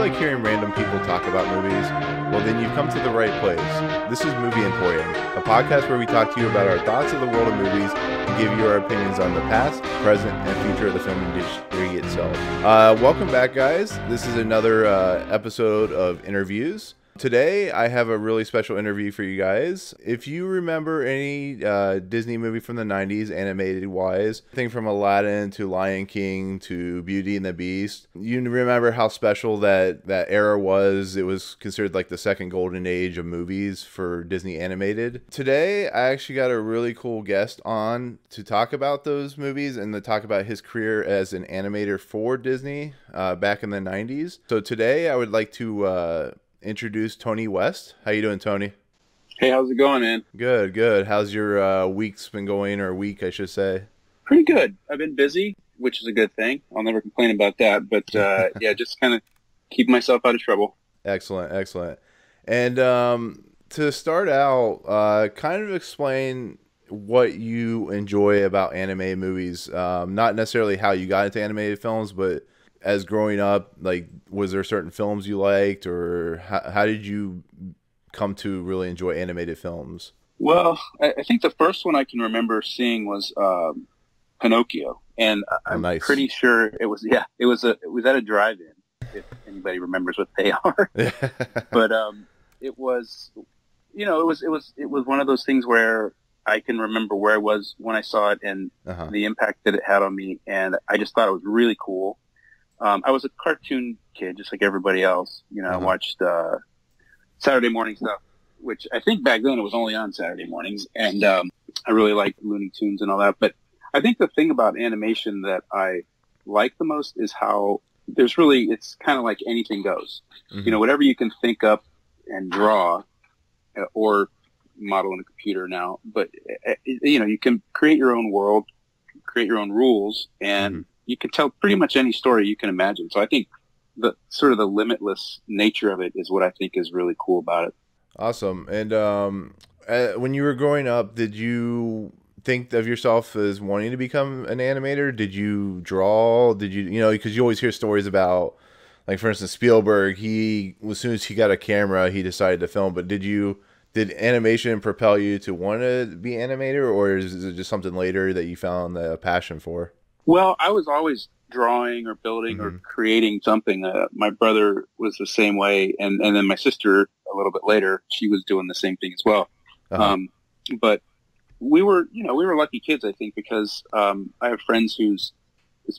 like hearing random people talk about movies? Well, then you've come to the right place. This is Movie Emporium, a podcast where we talk to you about our thoughts of the world of movies and give you our opinions on the past, present, and future of the film industry itself. Welcome back, guys. This is another episode of interviews. Today, I have a really special interview for you guys. If you remember any Disney movie from the 90s, animated-wise, I think from Aladdin to Lion King to Beauty and the Beast, you remember how special that era was. It was considered like the second golden age of movies for Disney animated. Today, I actually got a really cool guest on to talk about those movies and to talk about his career as an animator for Disney back in the 90s. So today, I would like to introduce Tony West. How you doing, Tony? Hey, how's it going, man? Good. How's your week's been going, or week, I should say? Pretty good. I've been busy, which is a good thing. I'll never complain about that. But yeah, just kind of keep myself out of trouble. Excellent. And to start out, kind of explain what you enjoy about anime movies. Not necessarily how you got into animated films, but as growing up, like, was there certain films you liked, or how did you come to really enjoy animated films? Well, I think the first one I can remember seeing was Pinocchio, and I'm pretty sure it was at a drive-in, if anybody remembers what they are. But it was one of those things where I can remember where I was when I saw it and the impact that it had on me, and I just thought it was really cool. I was a cartoon kid, just like everybody else. I watched Saturday morning stuff, which I think back then it was only on Saturday mornings, and I really liked Looney Tunes and all that. But I think the thing about animation that I like the most is how it's kind of like anything goes. Mm-hmm. Whatever you can think up and draw or model in a computer now, but you can create your own world, create your own rules, and you can tell pretty much any story you can imagine. So I think the sort of the limitless nature of it is what I think is really cool about it. Awesome. And when you were growing up, did you think of yourself as wanting to become an animator? Did you draw? Did you because you always hear stories about, like, for instance, Spielberg, as soon as he got a camera, he decided to film. But did animation propel you to want to be animator, or is it just something later that you found a passion for? Well, I was always drawing or building or creating something. My brother was the same way, and then my sister a little bit later, she was doing the same thing as well. But we were lucky kids, I think, because I have friends whose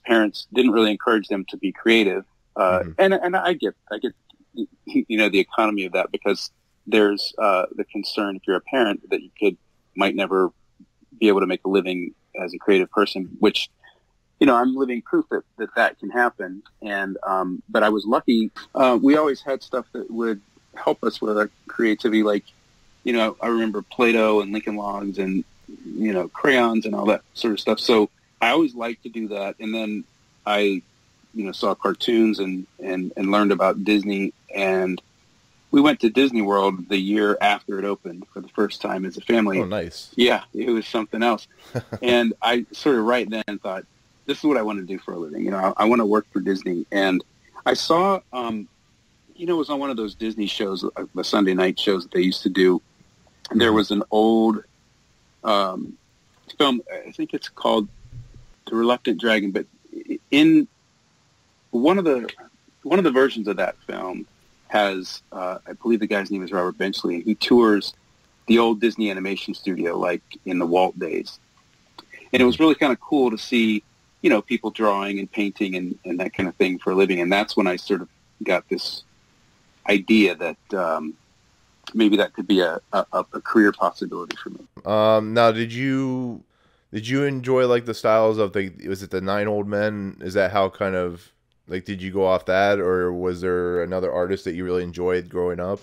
parents didn't really encourage them to be creative, and I get the economy of that, because there's the concern, if you're a parent, that you might never be able to make a living as a creative person, which I'm living proof that can happen. And, but I was lucky. We always had stuff that would help us with our creativity. Like, I remember Play-Doh and Lincoln Logs and, crayons and all that sort of stuff. So I always liked to do that. And then I, saw cartoons and learned about Disney, and we went to Disney World the year after it opened for the first time as a family. Oh, nice. Yeah, it was something else. And I sort of right then thought, this is what I want to do for a living. I want to work for Disney. And I saw, it was on one of those Disney shows, the Sunday night shows that they used to do. And there was an old film, I think it's called The Reluctant Dragon, but in one of the versions of that film has, I believe the guy's name is Robert Benchley, and he tours the old Disney animation studio, like in the Walt days. And it was really kind of cool to see people drawing and painting and that kind of thing for a living. And that's when I sort of got this idea that maybe that could be a career possibility for me. Now, did you enjoy, like, the styles of was it the Nine Old Men? Is that how kind of, like, did you go off that, or was there another artist that you really enjoyed growing up?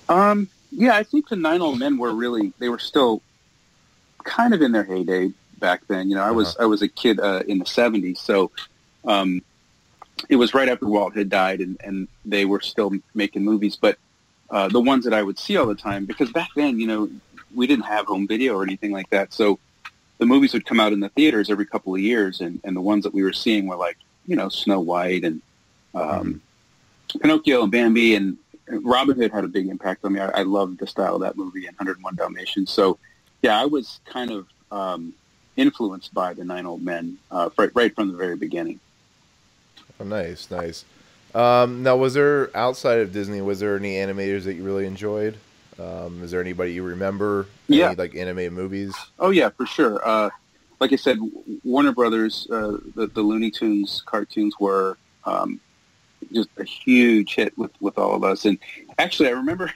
Yeah, I think the Nine Old Men they were still kind of in their heyday back then. I was a kid in the 70s, so it was right after Walt had died, and they were still making movies. But the ones that I would see all the time, because back then, we didn't have home video or anything like that, so the movies would come out in the theaters every couple of years, and the ones that we were seeing were like, Snow White and Pinocchio and Bambi and Robin Hood had a big impact on me. I loved the style of that movie and 101 Dalmatians. So, yeah, I was kind of influenced by the Nine Old Men right from the very beginning. Oh, nice. Now, was there, outside of Disney, was there any animators that you really enjoyed? Is there anybody you remember? Yeah. Any, like, animated movies? Oh, yeah, for sure. Like I said, Warner Brothers, the Looney Tunes cartoons were just a huge hit with all of us. And actually, I remember,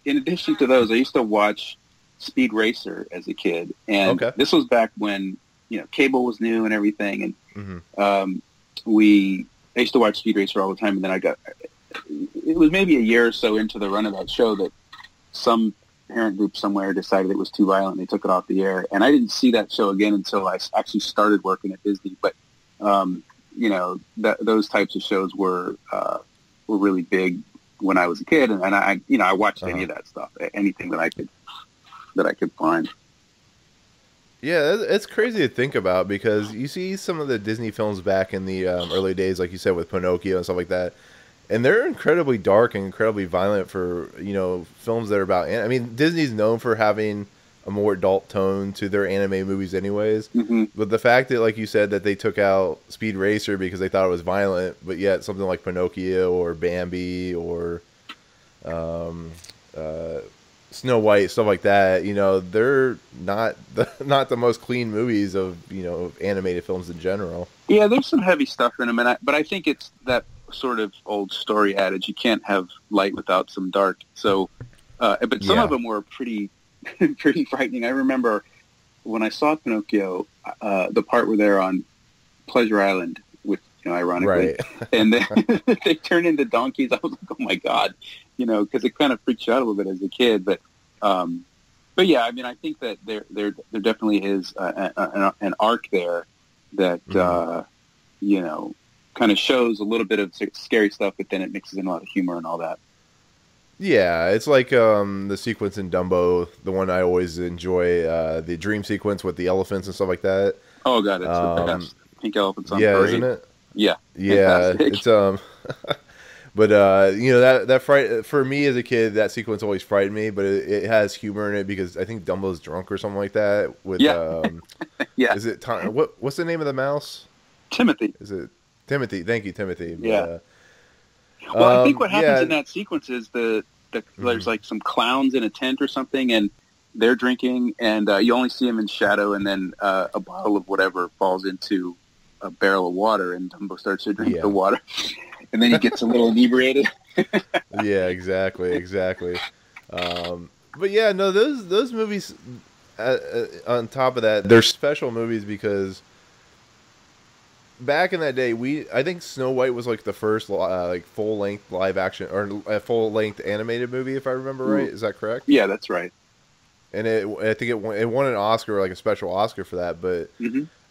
in addition to those, I used to watch Speed Racer as a kid. And this was back when, cable was new and everything. And I used to watch Speed Racer all the time. And then it was maybe a year or so into the run of that show that some parent group somewhere decided it was too violent. They took it off the air. And I didn't see that show again until I actually started working at Disney. But, those types of shows were really big when I was a kid. And I watched any of that stuff, anything that I could find. Yeah, it's crazy to think about because you see some of the Disney films back in the early days, like you said, with Pinocchio and stuff like that. And they're incredibly dark and incredibly violent for, films that are about... I mean, Disney's known for having a more adult tone to their anime movies anyways. Mm-hmm. But the fact that, like you said, that they took out Speed Racer because they thought it was violent, but yet something like Pinocchio or Bambi or Snow White, stuff like that, they're not the most clean movies of, animated films in general. Yeah, there's some heavy stuff in them, but I think it's that sort of old story adage, you can't have light without some dark. So, but some of them were pretty frightening. I remember when I saw Pinocchio, the part where they're on Pleasure Island, with ironically, and they turn into donkeys. I was like, oh my god, because it kind of freaks you out a little bit as a kid. But yeah, I mean, I think that there definitely is an arc there that kind of shows a little bit of scary stuff, but then it mixes in a lot of humor and all that. Yeah, it's like the sequence in Dumbo, the one I always enjoy, the dream sequence with the elephants and stuff like that. Oh god, it's the best. Pink elephants on parade. Isn't it? Yeah, fantastic. It's but that fright for me as a kid, that sequence always frightened me. But it has humor in it because I think Dumbo's drunk or something like that. With is it what's the name of the mouse? Timothy. Is it Timothy? Thank you, Timothy. Yeah. Well, I think what happens in that sequence is there's like some clowns in a tent or something, and they're drinking, and you only see them in shadow, and then a bottle of whatever falls into a barrel of water, and Dumbo starts to drink the water, and then he gets a little inebriated. Yeah, exactly. But yeah, no, those movies. On top of that, they're special movies because back in that day, I think Snow White was like the first full length live action or full length animated movie, if I remember right. Is that correct? Yeah, that's right. And I think it won an Oscar, like a special Oscar for that. But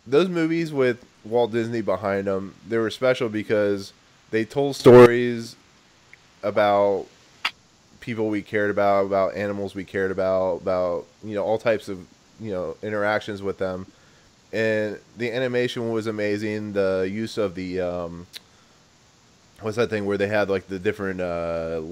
those movies with Walt Disney behind them, they were special because they told stories about people we cared about animals we cared about all types of interactions with them. And the animation was amazing. The use of the what's that thing where they had like the different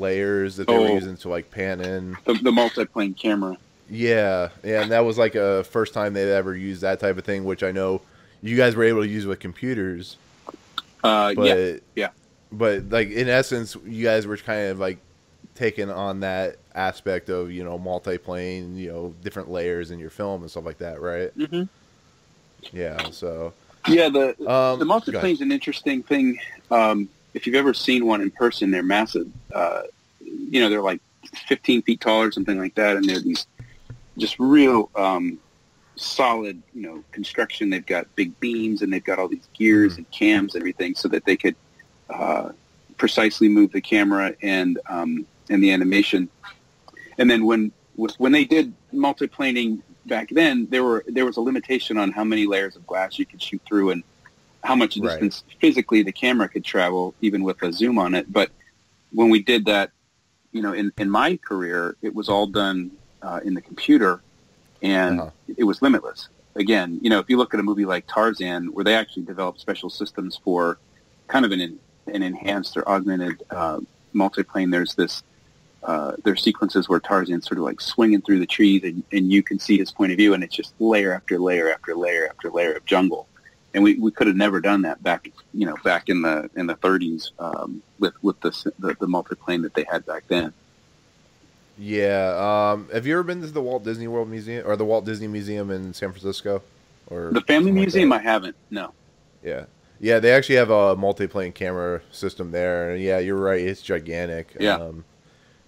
layers that they were using to like pan in the multi-plane camera. Yeah, and that was like a first time they'd ever used that type of thing, which I know you guys were able to use with computers. Yeah. But like in essence, you guys were kind of like taking on that aspect of multi-plane, different layers in your film and stuff like that, right? Mm-hmm. Yeah. So. Yeah, the multi-plane is an interesting thing. If you've ever seen one in person, they're massive. They're like 15 feet tall or something like that, and they're these just real solid, construction. They've got big beams, and they've got all these gears and cams and everything, so that they could precisely move the camera and the animation. And then when they did multiplaning back then, there was a limitation on how many layers of glass you could shoot through and how much distance physically the camera could travel, even with a zoom on it. But when we did that, in my career, it was all done in the computer, and it was limitless. Again, if you look at a movie like Tarzan, where they actually developed special systems for kind of an an enhanced or augmented multiplane, there's sequences where Tarzan's sort of like swinging through the trees, and you can see his point of view, and it's just layer after layer after layer after layer of jungle. And we could have never done that back in the 30s with the multiplane that they had back then. Yeah. Have you ever been to the Walt Disney World Museum or the Walt Disney Museum in San Francisco? Or the Family Museum? I haven't. No. Yeah. Yeah, they actually have a multiplane camera system there. And yeah, you're right. It's gigantic. Yeah.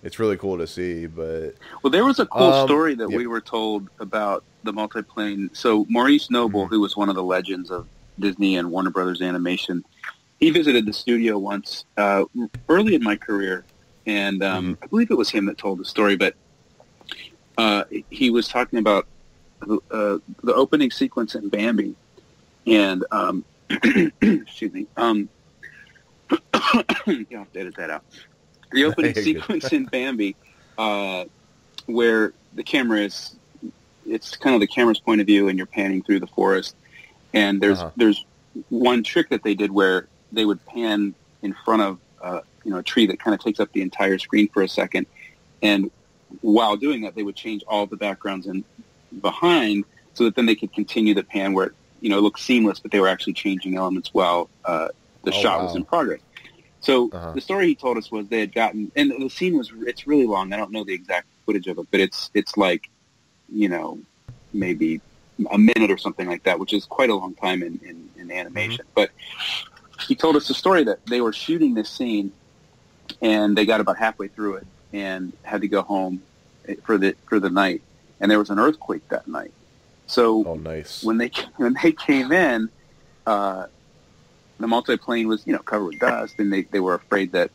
It's really cool to see. But there was a cool story that we were told about the multiplane. So Maurice Noble, who was one of the legends of Disney and Warner Brothers Animation, he visited the studio once early in my career. And I believe it was him that told the story, but he was talking about the opening sequence in Bambi, and excuse me, you have to edit that out. The opening sequence in Bambi, where the camera it's kind of the camera's point of view, and you're panning through the forest, and there's one trick that they did where they would pan in front of a tree that kind of takes up the entire screen for a second, and while doing that, they would change all the backgrounds in behind, so that then they could continue the pan where it looked seamless, but they were actually changing elements while the shot was in progress. So the story he told us was they had gotten, and the scene it's really long. I don't know the exact footage of it, but it's like maybe a minute or something like that, which is quite a long time in animation. But he told us the story that they were shooting this scene, and they got about halfway through it and had to go home for the night, and there was an earthquake that night. So when they came in, the multiplane was covered with dust, and they were afraid that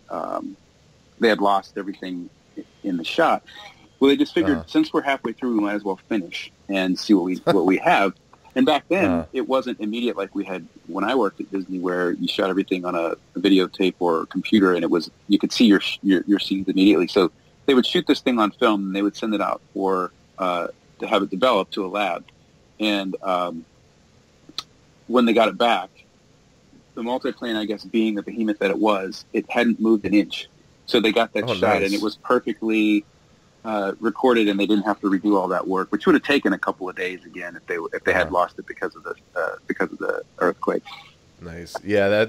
they had lost everything in the shot. Well, they just figured since we're halfway through, we might as well finish and see what we have. And back then, it wasn't immediate like we had when I worked at Disney, where you shot everything on a videotape or a computer, and you could see your scenes immediately. So they would shoot this thing on film, and they would send it out to have it developed to a lab. And when they got it back, the multiplane, I guess, being the behemoth that it was, it hadn't moved an inch. So they got that shot, and it was perfectly recorded, and they didn't have to redo all that work, which would have taken a couple of days again if they had lost it because of the earthquake. Nice, yeah.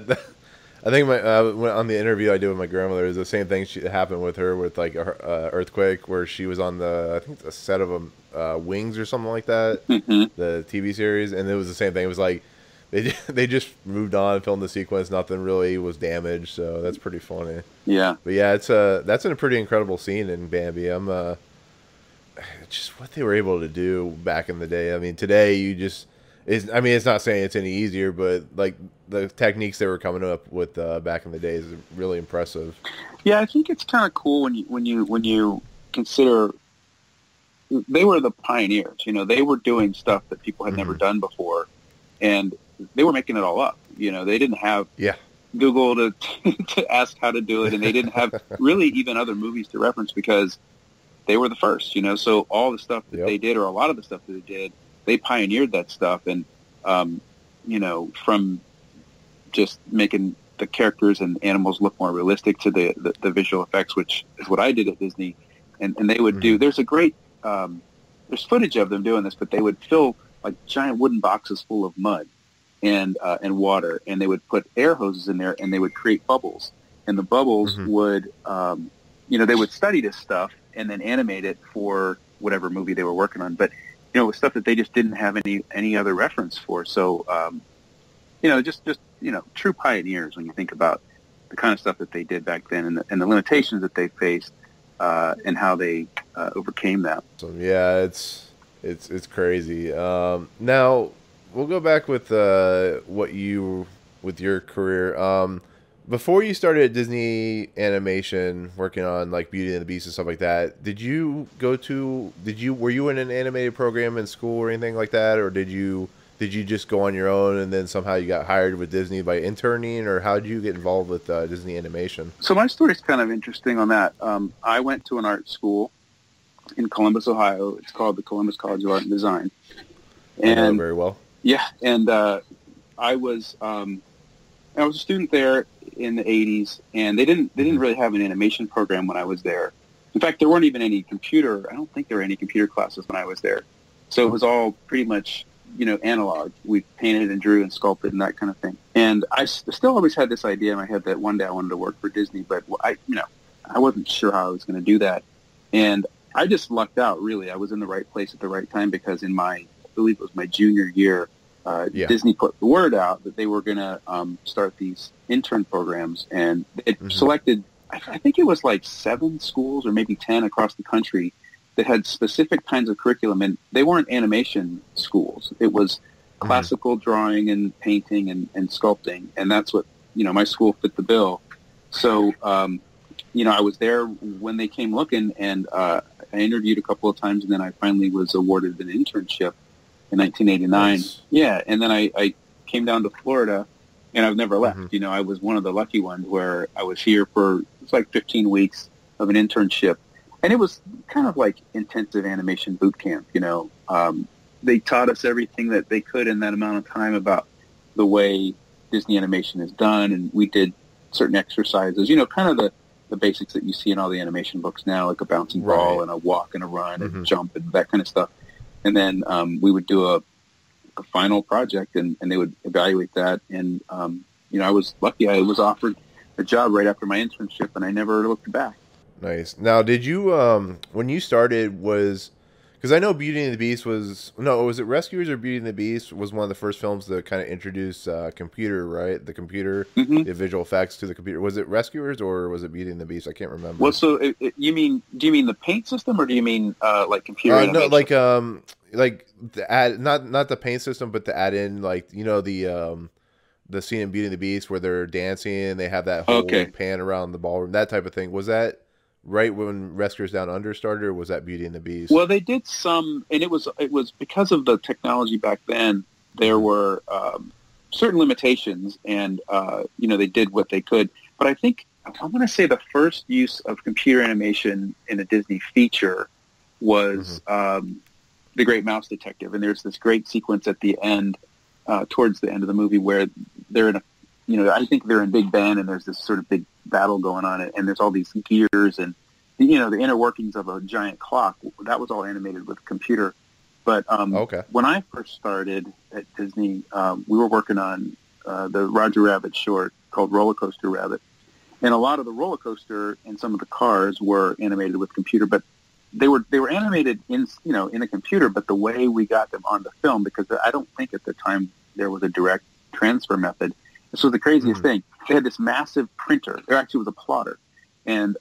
I think on the interview I did with my grandmother, it was the same thing happened with her with like a earthquake, where she was on the set of Wings or something like that, the TV series, and it was the same thing. It was like they just moved on, filmed the sequence, nothing really was damaged, so that's pretty funny. Yeah, but yeah, that's a pretty incredible scene in Bambi. Just what they were able to do back in the day. I mean, today it's not saying it's any easier, but like the techniques they were coming up with back in the day is really impressive. Yeah, I think it's kind of cool when you consider they were the pioneers. They were doing stuff that people had never done before, and they were making it all up. They didn't have Google to ask how to do it, and they didn't have really even other movies to reference because they were the first. So all the stuff that they did, or a lot of the stuff that they did, they pioneered that stuff. And from just making the characters and animals look more realistic to the visual effects, which is what I did at Disney, and they would do. There's a great there's footage of them doing this, but they would fill like giant wooden boxes full of mud and water, and they would put air hoses in there, and they would create bubbles, and the bubbles would they would study this stuff and then animate it for whatever movie they were working on, but it was stuff that they just didn't have any other reference for. So just true pioneers when you think about the kind of stuff that they did back then, and the limitations that they faced and how they overcame that. So yeah, it's crazy. Now we'll go back with with your career. Before you started at Disney Animation, working on like Beauty and the Beast and stuff like that, were you in an animated program in school or anything like that, or did you just go on your own and then somehow you got hired with Disney by interning, or how did you get involved with Disney Animation? So my story's kind of interesting on that. I went to an art school in Columbus, Ohio. It's called the Columbus College of Art and Design. And I know very well. Yeah, and I was And I was a student there in the 80s, and they didn't really have an animation program when I was there. In fact, there weren't even any I don't think there were any computer classes when I was there. So it was all pretty much, analog. We painted and drew and sculpted and that kind of thing. And I still always had this idea in my head that one day I wanted to work for Disney, but I wasn't sure how I was going to do that. And I just lucked out, really. I was in the right place at the right time because I believe it was my junior year, Disney put the word out that they were going to start these intern programs, and it selected, I think it was like 7 schools or maybe 10 across the country that had specific kinds of curriculum, and they weren't animation schools. It was classical drawing and painting and sculpting, and that's what, my school fit the bill. So, I was there when they came looking, and I interviewed a couple of times, and then I finally was awarded an internship in 1989. Nice. Yeah, and then I came down to Florida, and I've never left. I was one of the lucky ones where I was here for, it's like 15 weeks of an internship. And it was kind of like intensive animation boot camp, They taught us everything that they could in that amount of time about the way Disney animation is done, and we did certain exercises, kind of the basics that you see in all the animation books now, like a bouncing ball and a walk and a run and jump and that kind of stuff. And then we would do a final project, and they would evaluate that. And, I was lucky. I was offered a job right after my internship, and I never looked back. Nice. Now, did you, when you started, because I know Beauty and the Beast was it Rescuers or Beauty and the Beast was one of the first films to kind of introduce computer, right? The computer, the visual effects to the computer. Was it Rescuers or was it Beauty and the Beast? I can't remember. Well, so do you mean the paint system, or do you mean like computer animation? No, like the add, not the paint system, but to add in the scene in Beauty and the Beast where they're dancing and they have that whole pan around the ballroom, that type of thing. Was that right when Rescuers Down Under started, or was that Beauty and the Beast? Well, they did some, and it was because of the technology back then. There were certain limitations, and they did what they could. But I think I want to say the first use of computer animation in a Disney feature was The Great Mouse Detective, and there's this great sequence at the end, towards the end of the movie, where they're in I think they're in Big Ben, and there's this sort of big battle going on, and there's all these gears and, the inner workings of a giant clock. That was all animated with a computer. But when I first started at Disney, we were working on the Roger Rabbit short called Roller Coaster Rabbit. And a lot of the roller coaster and some of the cars were animated with computer, but they were animated in a computer, but the way we got them on the film, because I don't think at the time there was a direct transfer method. This was the craziest thing. They had this massive printer. There actually was a plotter. And,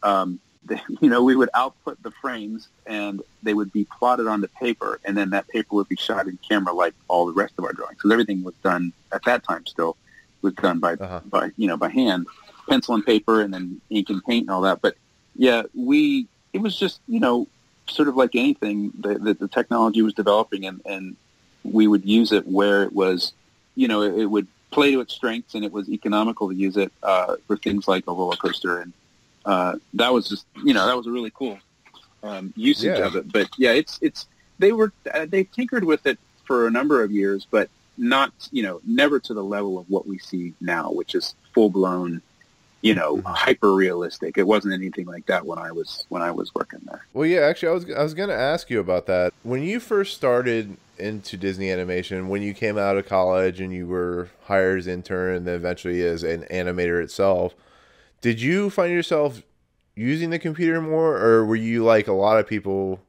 we would output the frames, and they would be plotted onto paper, and then that paper would be shot in camera like all the rest of our drawings. So everything was done, at that time still, was done by hand, pencil and paper, and then ink and paint and all that. But, yeah, it was just, sort of like anything, the technology was developing, and we would use it where it was, it would play to its strengths, and it was economical to use it for things like a roller coaster, and that was just that was a really cool usage of it. But yeah, they tinkered with it for a number of years, but not never to the level of what we see now, which is full blown hyper realistic. It wasn't anything like that when I was working there. Well, yeah, actually, I was going to ask you about that. When you first started into Disney animation, when you came out of college and you were hired as intern and then eventually as an animator itself, did you find yourself using the computer more, or were you like a lot of people,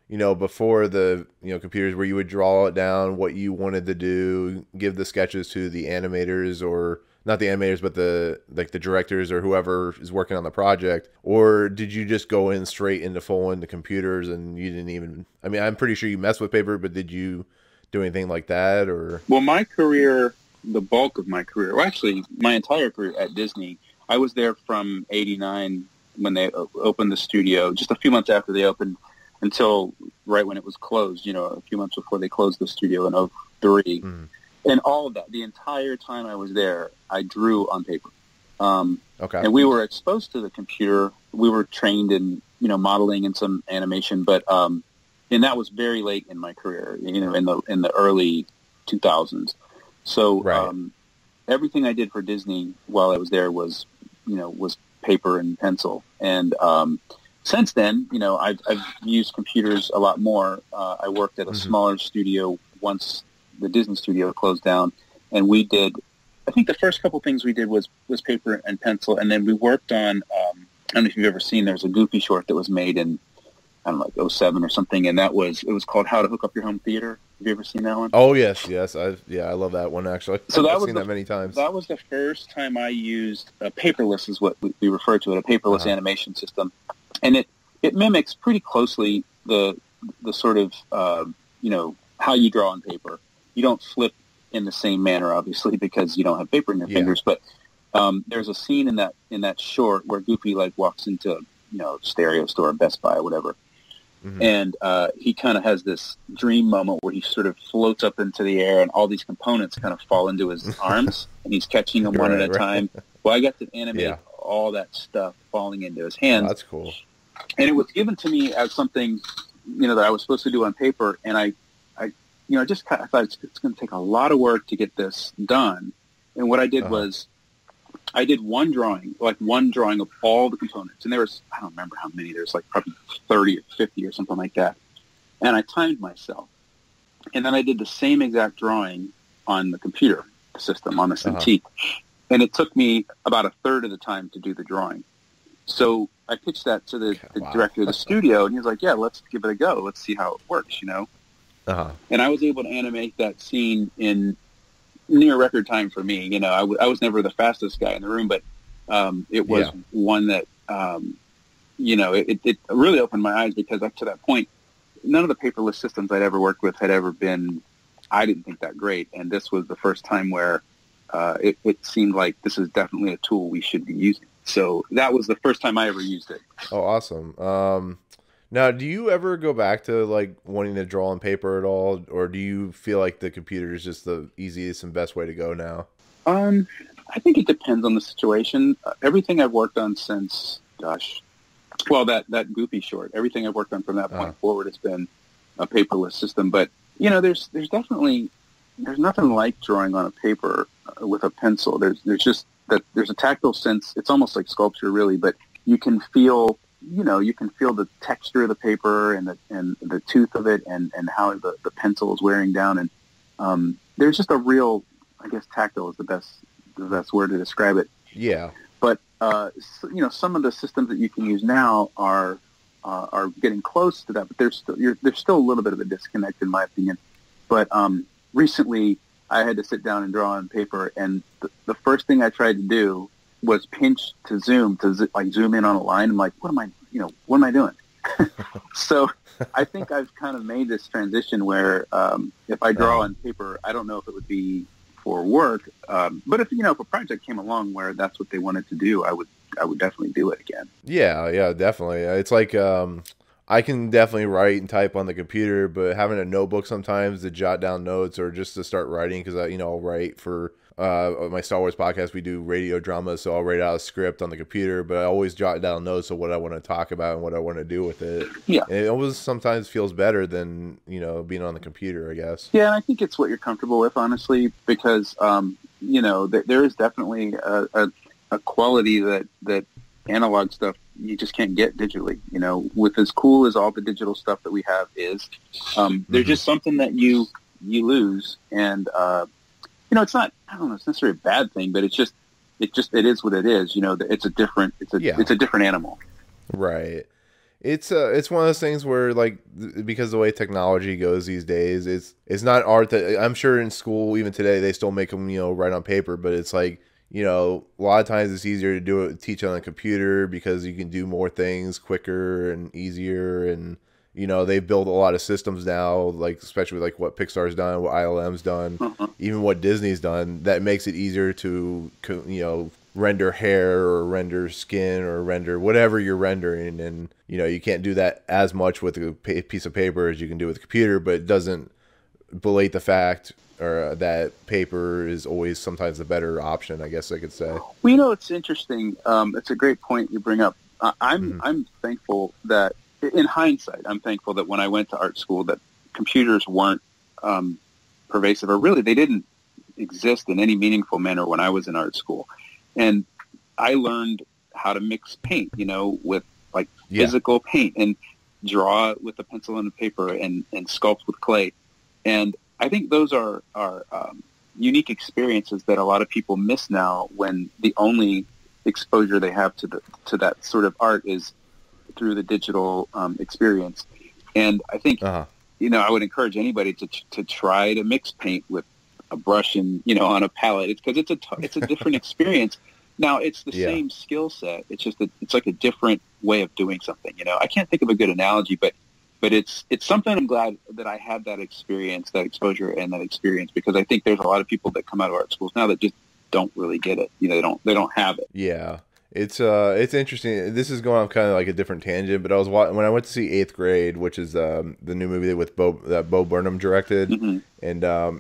before the computers, where you would draw it down what you wanted to do, give the sketches to the animators, or not the animators, but the directors or whoever is working on the project? Or did you just go in straight into computers and you didn't even, I'm pretty sure you messed with paper, but did you do anything like that? Or? Well, my career, the bulk of my career, well, actually my entire career at Disney, I was there from 89 when they opened the studio, just a few months after they opened, until right when it was closed, a few months before they closed the studio in 2003. And all of that, the entire time I was there, I drew on paper. And we were exposed to the computer. We were trained in, modeling and some animation, but and that was very late in my career, in the early 2000s. So, everything I did for Disney while I was there was paper and pencil. And since then, I've used computers a lot more. I worked at a smaller studio once the Disney studio closed down, and we did, I think the first couple things we did was paper and pencil, and then we worked on, I don't know if you've ever seen, there's a Goofy short that was made in, I don't know, like 07 or something, and it was called How to Hook Up Your Home Theater. Have you ever seen that one? Oh, yes. I love that one, actually. So I've seen that many times. That was the first time I used a paperless, is what we refer to it, a paperless animation system. And it mimics pretty closely the sort of, how you draw on paper. You don't flip in the same manner, obviously, because you don't have paper in your fingers. But there's a scene in that short where Goofy walks into stereo store, Best Buy, or whatever. And he kind of has this dream moment where he sort of floats up into the air, and all these components kind of fall into his arms, and he's catching them one at a time. Well, I got to animate all that stuff falling into his hands. Oh, that's cool. And it was given to me as something, that I was supposed to do on paper, and I just kind of thought it's going to take a lot of work to get this done. And what I did was, I did one drawing of all the components. And there was, I don't remember how many, there's probably 30 or 50 or something like that. And I timed myself. And then I did the same exact drawing on the computer system, on the Cintiq. And it took me about a third of the time to do the drawing. So I pitched that to the director of the studio, and he was like, yeah, let's give it a go. Let's see how it works, And I was able to animate that scene in near record time for me. I was never the fastest guy in the room, but it was one that, it really opened my eyes, because up to that point, none of the paperless systems I'd ever worked with had ever been, I didn't think, that great. And this was the first time where it seemed like this is definitely a tool we should be using. So that was the first time I ever used it. Oh, awesome. Now, do you ever go back to wanting to draw on paper at all, or do you feel like the computer is just the easiest and best way to go now? I think it depends on the situation. Everything I've worked on since, that Goofy short, everything I've worked on from that point forward has been a paperless system. But there's nothing like drawing on a paper with a pencil. There's a tactile sense. It's almost like sculpture, really, but you can feel. You can feel the texture of the paper and the tooth of it, and how the pencil is wearing down. And there's just a real, I guess, tactile is the best word to describe it. Yeah. But some of the systems that you can use now are getting close to that, but there's still a little bit of a disconnect, in my opinion. But recently, I had to sit down and draw on paper, and the first thing I tried to do was pinch to zoom in on a line. I'm like, what am I doing? So I think I've kind of made this transition where if I draw on paper, I don't know if it would be for work, but if a project came along where that's what they wanted to do, I would definitely do it again. Yeah, definitely. It's like I can definitely write and type on the computer, but having a notebook sometimes to jot down notes or just to start writing, because I'll write for my Star Wars podcast. We do radio drama, so I'll write out a script on the computer, but I always jot down notes of what I want to talk about and what I want to do with it. Yeah, and it always sometimes feels better than being on the computer, I guess. Yeah, and I think it's what you're comfortable with, honestly, because there is definitely a quality that analog stuff you just can't get digitally. With as cool as all the digital stuff that we have is, there's just something that you lose, and it's not, I don't know, it's necessarily a bad thing, but it is what it is. It's a different animal. Right. It's one of those things where, because of the way technology goes these days, it's not art that, I'm sure in school, even today, they still make them, write on paper, but it's a lot of times it's easier to teach on a computer because you can do more things quicker and easier, and they've built a lot of systems now, especially what Pixar's done, what ILM's done, even what Disney's done, that makes it easier to render hair or render skin or render whatever you're rendering, and you can't do that as much with a piece of paper as you can do with a computer, but it doesn't belate the fact or that paper is always sometimes the better option, I guess I could say. Well, it's interesting. It's a great point you bring up. I'm thankful that, in hindsight, I'm thankful that when I went to art school that computers weren't pervasive, or really they didn't exist in any meaningful manner when I was in art school. And I learned how to mix paint, with like physical paint, and draw with a pencil and a paper, and sculpt with clay. And I think those are unique experiences that a lot of people miss now, when the only exposure they have to that sort of art is through the digital experience. And I think, I would encourage anybody to try to mix paint with a brush and, on a palette. It's because it's a different experience. Now, it's the same skill set. It's just it's like a different way of doing something. I can't think of a good analogy, but it's something I'm glad that I had that experience, that exposure, and that experience, because I think there's a lot of people that come out of art schools now that just don't really get it. They don't have it. Yeah. It's interesting. This is going on kind of like a different tangent, but when I went to see Eighth Grade, which is the new movie that Bo Burnham directed, and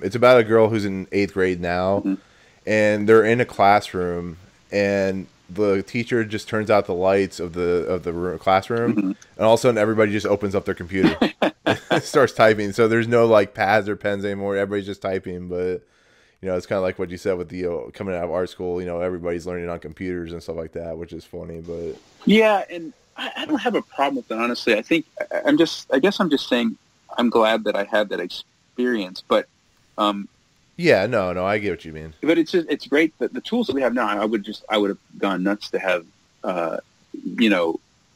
it's about a girl who's in 8th grade now, and they're in a classroom, and the teacher just turns out the lights of the classroom, and all of a sudden everybody just opens up their computer and starts typing. So there's no like pads or pens anymore. Everybody's just typing, but. It's kind of like what you said with the coming out of art school. Everybody's learning on computers and stuff like that, which is funny. But yeah, and I don't have a problem with that, honestly. I guess I'm just saying I'm glad that I had that experience. But yeah, no, I get what you mean. But it's great that the tools that we have now. I would have gone nuts to have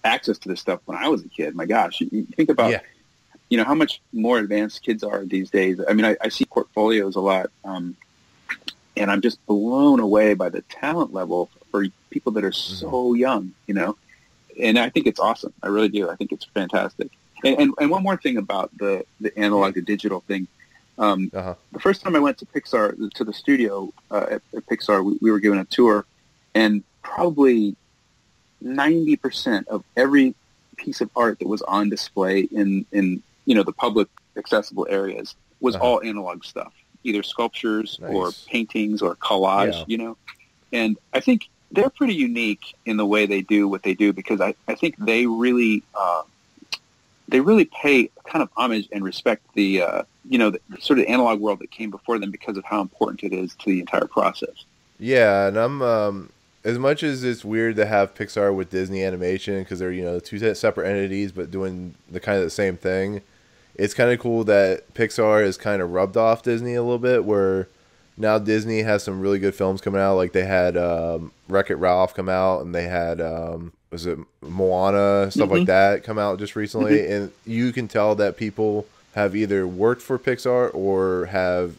access to this stuff when I was a kid. My gosh, you think about how much more advanced kids are these days. I mean, I see portfolios a lot. And I'm just blown away by the talent level for people that are so young, and I think it's awesome. I really do. I think it's fantastic. And one more thing about the analog to digital thing. The first time I went to Pixar, to the studio at Pixar, we were given a tour, and probably 90% of every piece of art that was on display in the public accessible areas was all analog stuff. Either sculptures or paintings or collage, And I think they're pretty unique in the way they do what they do, because I think they really pay kind of homage and respect the the sort of analog world that came before them, because of how important it is to the entire process. Yeah, and I'm as much as it's weird to have Pixar with Disney Animation, because they're two separate entities but doing the kind of the same thing. It's kind of cool that Pixar has kind of rubbed off Disney a little bit, where now Disney has some really good films coming out. Like they had Wreck-It Ralph come out, and they had, was it Moana, stuff like that come out just recently. And you can tell that people have either worked for Pixar or have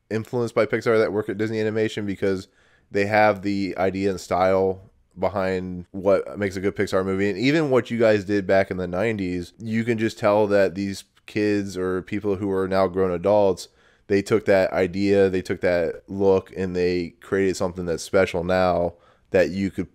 influenced by Pixar that work at Disney Animation, because they have the idea and style behind what makes a good Pixar movie. And even what you guys did back in the 90s, you can just tell that these kids or people who are now grown adults, they took that idea, they took that look, and they created something that's special now that you could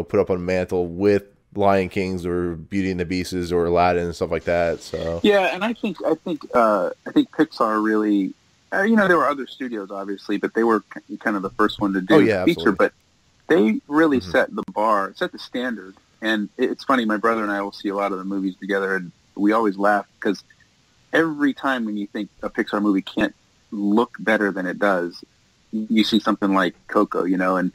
put up on a mantle with Lion Kings or Beauty and the Beasts or Aladdin and stuff like that. So yeah, and I think Pixar really, there were other studios obviously, but they were kind of the first one to do feature. Absolutely. But they really set the standard. And it's funny, my brother and I will see a lot of the movies together, and we always laugh because every time when you think a Pixar movie can't look better than it does, you see something like Coco, and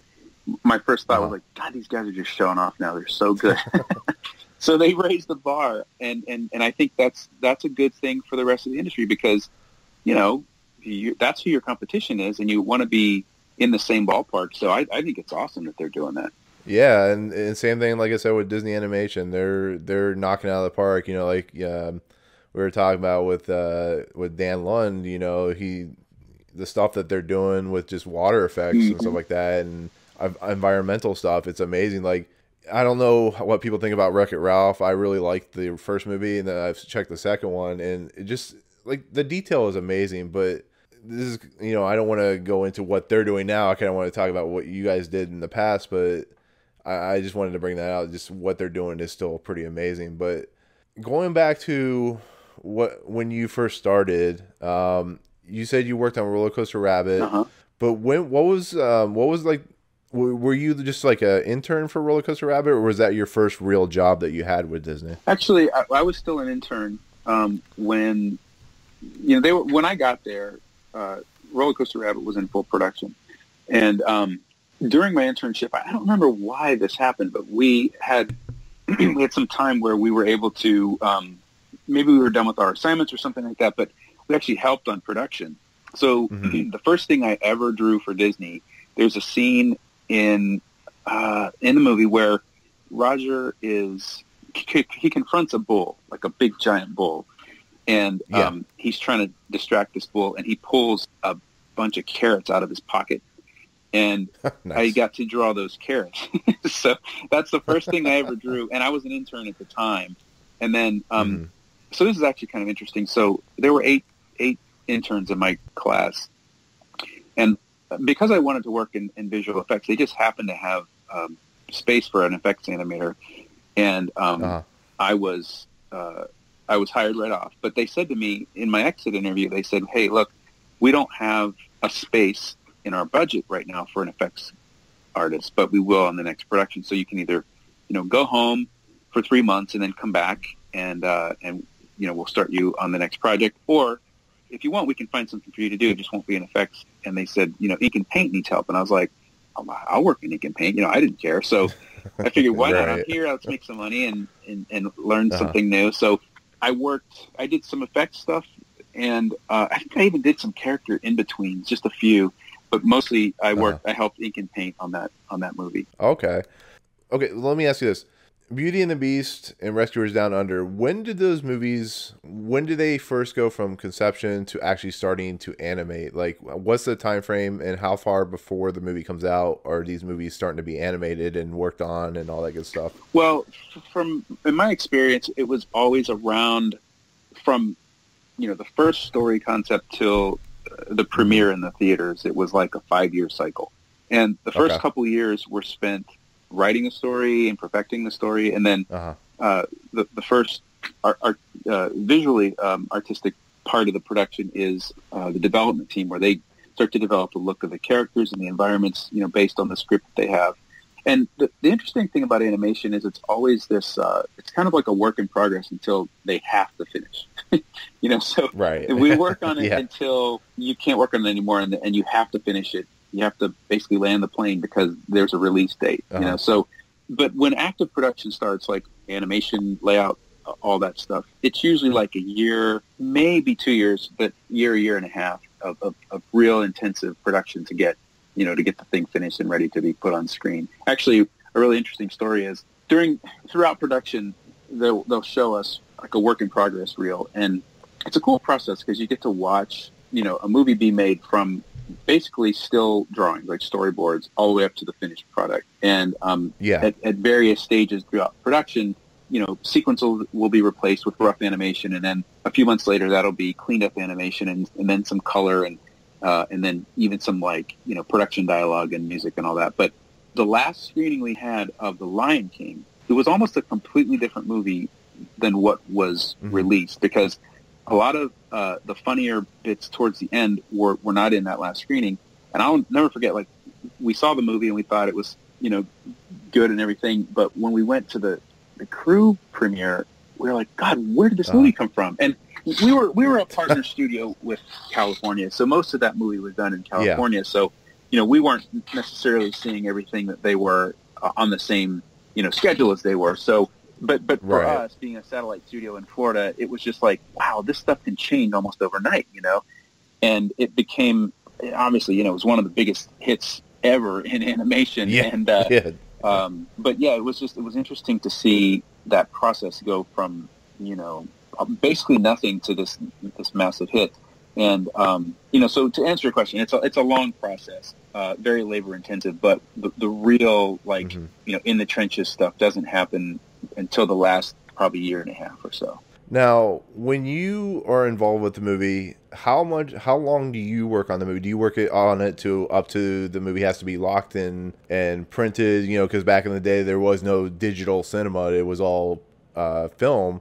my first thought was like, God, these guys are just showing off now. They're so good. So they raised the bar, and I think that's a good thing for the rest of the industry, because, that's who your competition is, and you want to be in the same ballpark. So I think it's awesome that they're doing that. Yeah, and same thing, like I said, with Disney Animation. They're knocking it out of the park, we were talking about with Dan Lund, the stuff that they're doing with just water effects and stuff like that, and environmental stuff. It's amazing. Like, I don't know what people think about Wreck-It Ralph. I really liked the first movie, and then I've checked the second one, and it just, like, the detail is amazing. But this is, I don't want to go into what they're doing now. I kind of want to talk about what you guys did in the past, but I just wanted to bring that out. Just what they're doing is still pretty amazing. But going back to when you first started, you said you worked on Roller Coaster Rabbit, but what was like, were you just like an intern for Roller Coaster Rabbit, or was that your first real job that you had with Disney? Actually, I was still an intern when I got there. Roller Coaster Rabbit was in full production. And during my internship, I don't remember why this happened, but we had we had some time where we were able to, maybe we were done with our assignments or something like that, but we actually helped on production. So the first thing I ever drew for Disney, there's a scene in the movie where Roger he confronts a bull, like a big giant bull, and he's trying to distract this bull, and he pulls a bunch of carrots out of his pocket, and nice. I got to draw those carrots. So that's the first thing I ever drew, and I was an intern at the time. And then, so this is actually kind of interesting. So there were eight interns in my class, and because I wanted to work in visual effects, they just happened to have space for an effects animator, and I was hired right off. But they said to me in my exit interview, they said, "Hey, look, we don't have a space in our budget right now for an effects artist, but we will on the next production. So you can either, go home for 3 months and then come back and we'll start you on the next project, or if you want, we can find something for you to do. It just won't be in effects." And they said, ink and paint needs help. And I was like, I'll work in ink and paint. I didn't care. So I figured, why not? I'm here. Let's make some money and learn something new. So I did some effects stuff, and I think I even did some character in between, just a few, but mostly I helped ink and paint on that movie. Okay. Let me ask you this. Beauty and the Beast and Rescuers Down Under, when did they first go from conception to actually starting to animate? Like, what's the time frame, and how far before the movie comes out are these movies starting to be animated and worked on and all that good stuff? Well, in my experience, it was always around from, the first story concept till the premiere in the theaters. It was like a 5-year cycle. And the first couple years were spent writing a story and perfecting the story, and then the first visually artistic part of the production is the development team, where they start to develop the look of the characters and the environments, based on the script that they have. And the interesting thing about animation is it's always this, it's kind of like a work in progress until they have to finish. So right. We work on it until you can't work on it anymore, and you have to finish it. You have to basically land the plane because there's a release date, So, but when active production starts, like animation, layout, all that stuff, it's usually like a year, maybe 2 years, but year and a half of real intensive production to get the thing finished and ready to be put on screen. Actually, a really interesting story is throughout production, they'll show us like a work in progress reel, and it's a cool process because you get to watch, a movie be made from basically still drawings, like storyboards, all the way up to the finished product. And at various stages throughout production, sequence will be replaced with rough animation, and then a few months later that'll be cleaned up animation, and then some color, and then even some production dialogue and music and all that. But the last screening we had of The Lion King, it was almost a completely different movie than what was released, because a lot of the funnier bits towards the end were not in that last screening. And I'll never forget, like, we saw the movie and we thought it was, good and everything. But when we went to the crew premiere, we were like, God, where did this movie come from? And we were a partner studio with California. So most of that movie was done in California. Yeah. So, we weren't necessarily seeing everything that they were on the same, schedule as they were. So, But for us, being a satellite studio in Florida, it was just like, wow, this stuff can change almost overnight, And it became, obviously, it was one of the biggest hits ever in animation. Yeah. And, but yeah, it was interesting to see that process go from, basically nothing to this massive hit. And, so to answer your question, it's a long process, very labor intensive, but the real, in the trenches stuff doesn't happen until the last probably year and a half or so. Now, when you are involved with the movie, how long do you work on the movie? Do you work on it up to the movie has to be locked in and printed? Because back in the day there was no digital cinema; it was all film.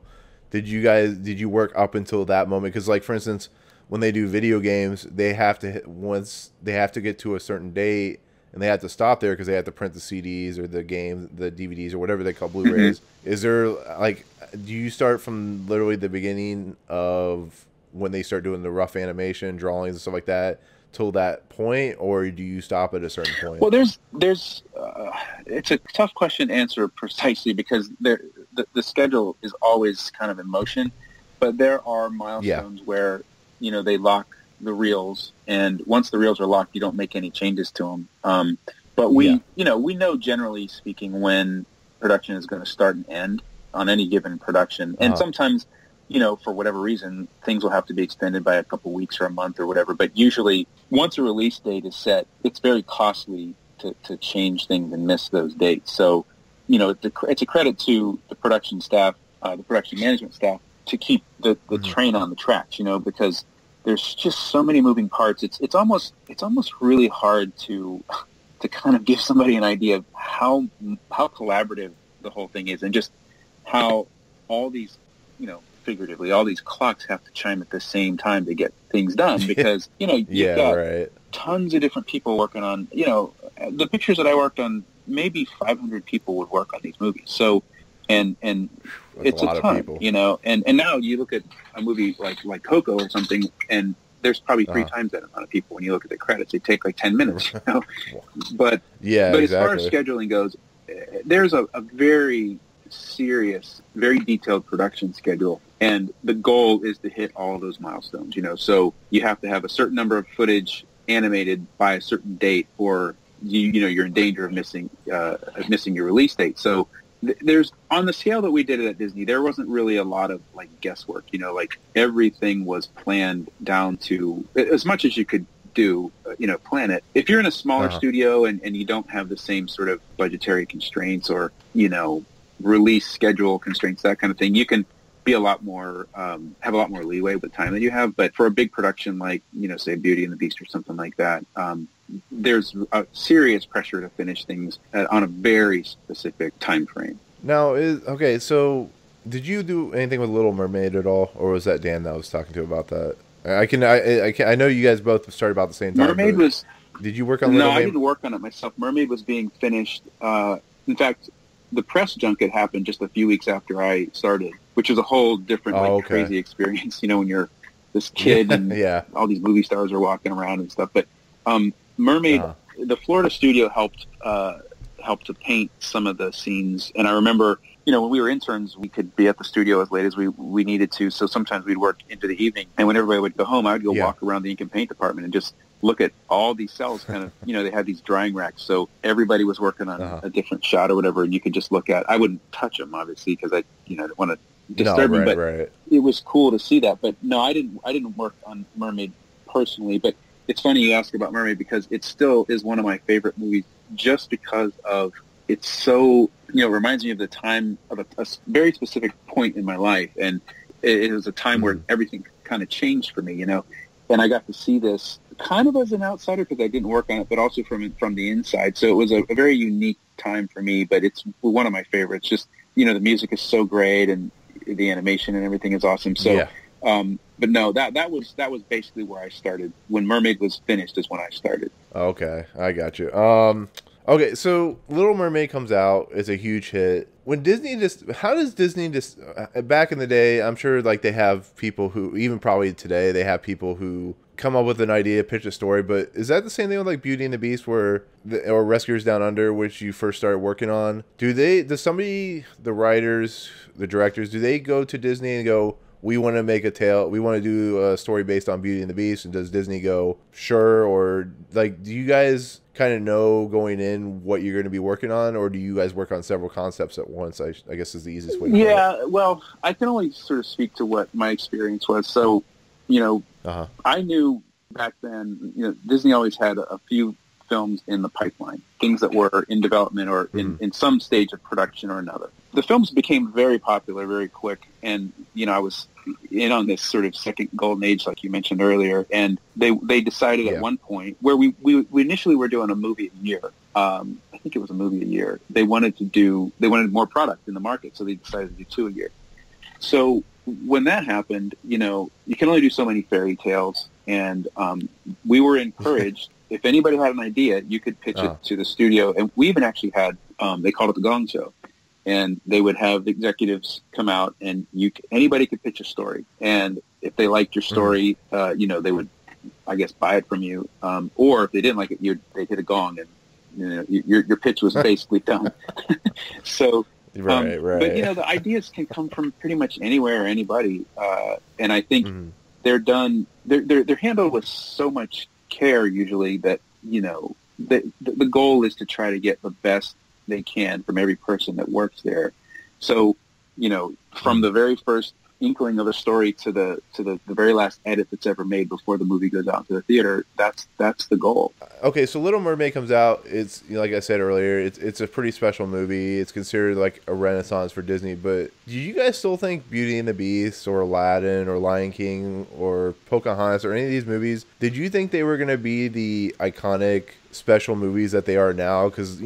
Did you work up until that moment? Because, like, for instance, when they do video games, they have to get to a certain date, and they have to stop there because they have to print the CDs or the games, the DVDs or whatever they call Blu-rays. Is there, do you start from literally the beginning of when they start doing the rough animation, drawings, and stuff like that, till that point, or do you stop at a certain point? Well, it's a tough question to answer precisely because the schedule is always kind of in motion, but there are milestones where, they lock the reels, and once the reels are locked, you don't make any changes to them. But we know generally speaking when production is going to start and end on any given production, and sometimes, for whatever reason, things will have to be extended by a couple weeks or a month or whatever. But usually, once a release date is set, it's very costly to change things and miss those dates. So, it's a credit to the production staff, the production management staff, to keep the train on the tracks, because there's just so many moving parts. It's almost really hard to kind of give somebody an idea of how collaborative the whole thing is, and just how all these, figuratively, all these clocks have to chime at the same time to get things done, because, you've got tons of different people working on, the pictures that I worked on, maybe 500 people would work on these movies. So, and it's a ton, and now you look at a movie like Coco or something, and there's probably 3 times that amount of people. When you look at the credits, they take like 10 minutes, But exactly. As far as scheduling goes, there's a very serious, very detailed production schedule, and the goal is to hit all of those milestones. So you have to have a certain number of footage animated by a certain date, or you're in danger of missing your release date. So there's, on the scale that we did it at Disney, there wasn't really a lot of guesswork. Everything was planned down to as much as you could do, plan it. If you're in a smaller studio and you don't have the same sort of budgetary constraints or, release schedule constraints, that kind of thing, you can be a lot more, have a lot more leeway with the time that you have. But for a big production like, say Beauty and the Beast or something like that, there's a serious pressure to finish things on a very specific time frame. Now, so did you do anything with Little Mermaid at all, or was that Dan that I was talking to about that? I know you guys both started about the same time. Mermaid was... Did you work on Little Mermaid? No, I didn't work on it myself. Mermaid was being finished. In fact, the press junket happened just a few weeks after I started, which was a whole different crazy experience, when you're this kid and all these movie stars are walking around and stuff. But Mermaid, the Florida studio helped to paint some of the scenes. And I remember, when we were interns, we could be at the studio as late as we needed to. So sometimes we'd work into the evening. And when everybody would go home, I would go walk around the ink and paint department and just look at all these cells kind of, they had these drying racks. So everybody was working on a different shot or whatever. And you could just look at, I wouldn't touch them, obviously, because I didn't want to disturb them. But it was cool to see that. But no, I didn't work on Mermaid personally. But it's funny you ask about Mermaid, because it still is one of my favorite movies, just because of it's so, it reminds me of the time of a very specific point in my life. And it was a time where everything kind of changed for me, and I got to see this kind of as an outsider because I didn't work on it, but also from the inside. So it was a very unique time for me, but it's one of my favorites. Just, the music is so great and the animation and everything is awesome. So, but no, that was basically where I started. When Mermaid was finished is when I started. Okay, I got you. Okay, so Little Mermaid comes out. It's a huge hit. When Disney how does Disney back in the day, I'm sure they have people who, even probably today, they have people who come up with an idea, pitch a story, but is that the same thing with Beauty and the Beast or Rescuers Down Under, which you first started working on? Does somebody, the writers, the directors, do they go to Disney and go, we want to make a tale, we want to do a story based on Beauty and the Beast, and does Disney go, sure, or do you guys kind of know going in what you're going to be working on, or do you guys work on several concepts at once? I guess is the easiest way to put it. Well, I can only sort of speak to what my experience was. So, I knew back then, Disney always had a few films in the pipeline, things that were in development or in some stage of production or another. The films became very popular very quick, and I was in on this sort of second golden age, like you mentioned earlier, and they decided at one point where we initially were doing a movie a year. I think it was a movie a year. They wanted more product in the market, so they decided to do 2 a year. So when that happened, you can only do so many fairy tales, and we were encouraged. If anybody had an idea, you could pitch it to the studio. And we even actually had, they called it the Gong Show. And they would have the executives come out, and anybody could pitch a story. And if they liked your story, they would, I guess, buy it from you. Or if they didn't like it, they'd hit a gong and your pitch was basically done. So, right. But the ideas can come from pretty much anywhere or anybody, and I think they're done. They're handled with so much care usually that the goal is to try to get the best they can from every person that works there. So, from the very first inkling of a story to the very last edit that's ever made before the movie goes out to the theater, that's the goal. Okay, so Little Mermaid comes out. It's like I said earlier, it's a pretty special movie. It's considered like a renaissance for Disney. But do you guys still think Beauty and the Beast or Aladdin or Lion King or Pocahontas or any of these movies, did you think they were going to be the iconic special movies that they are now? Because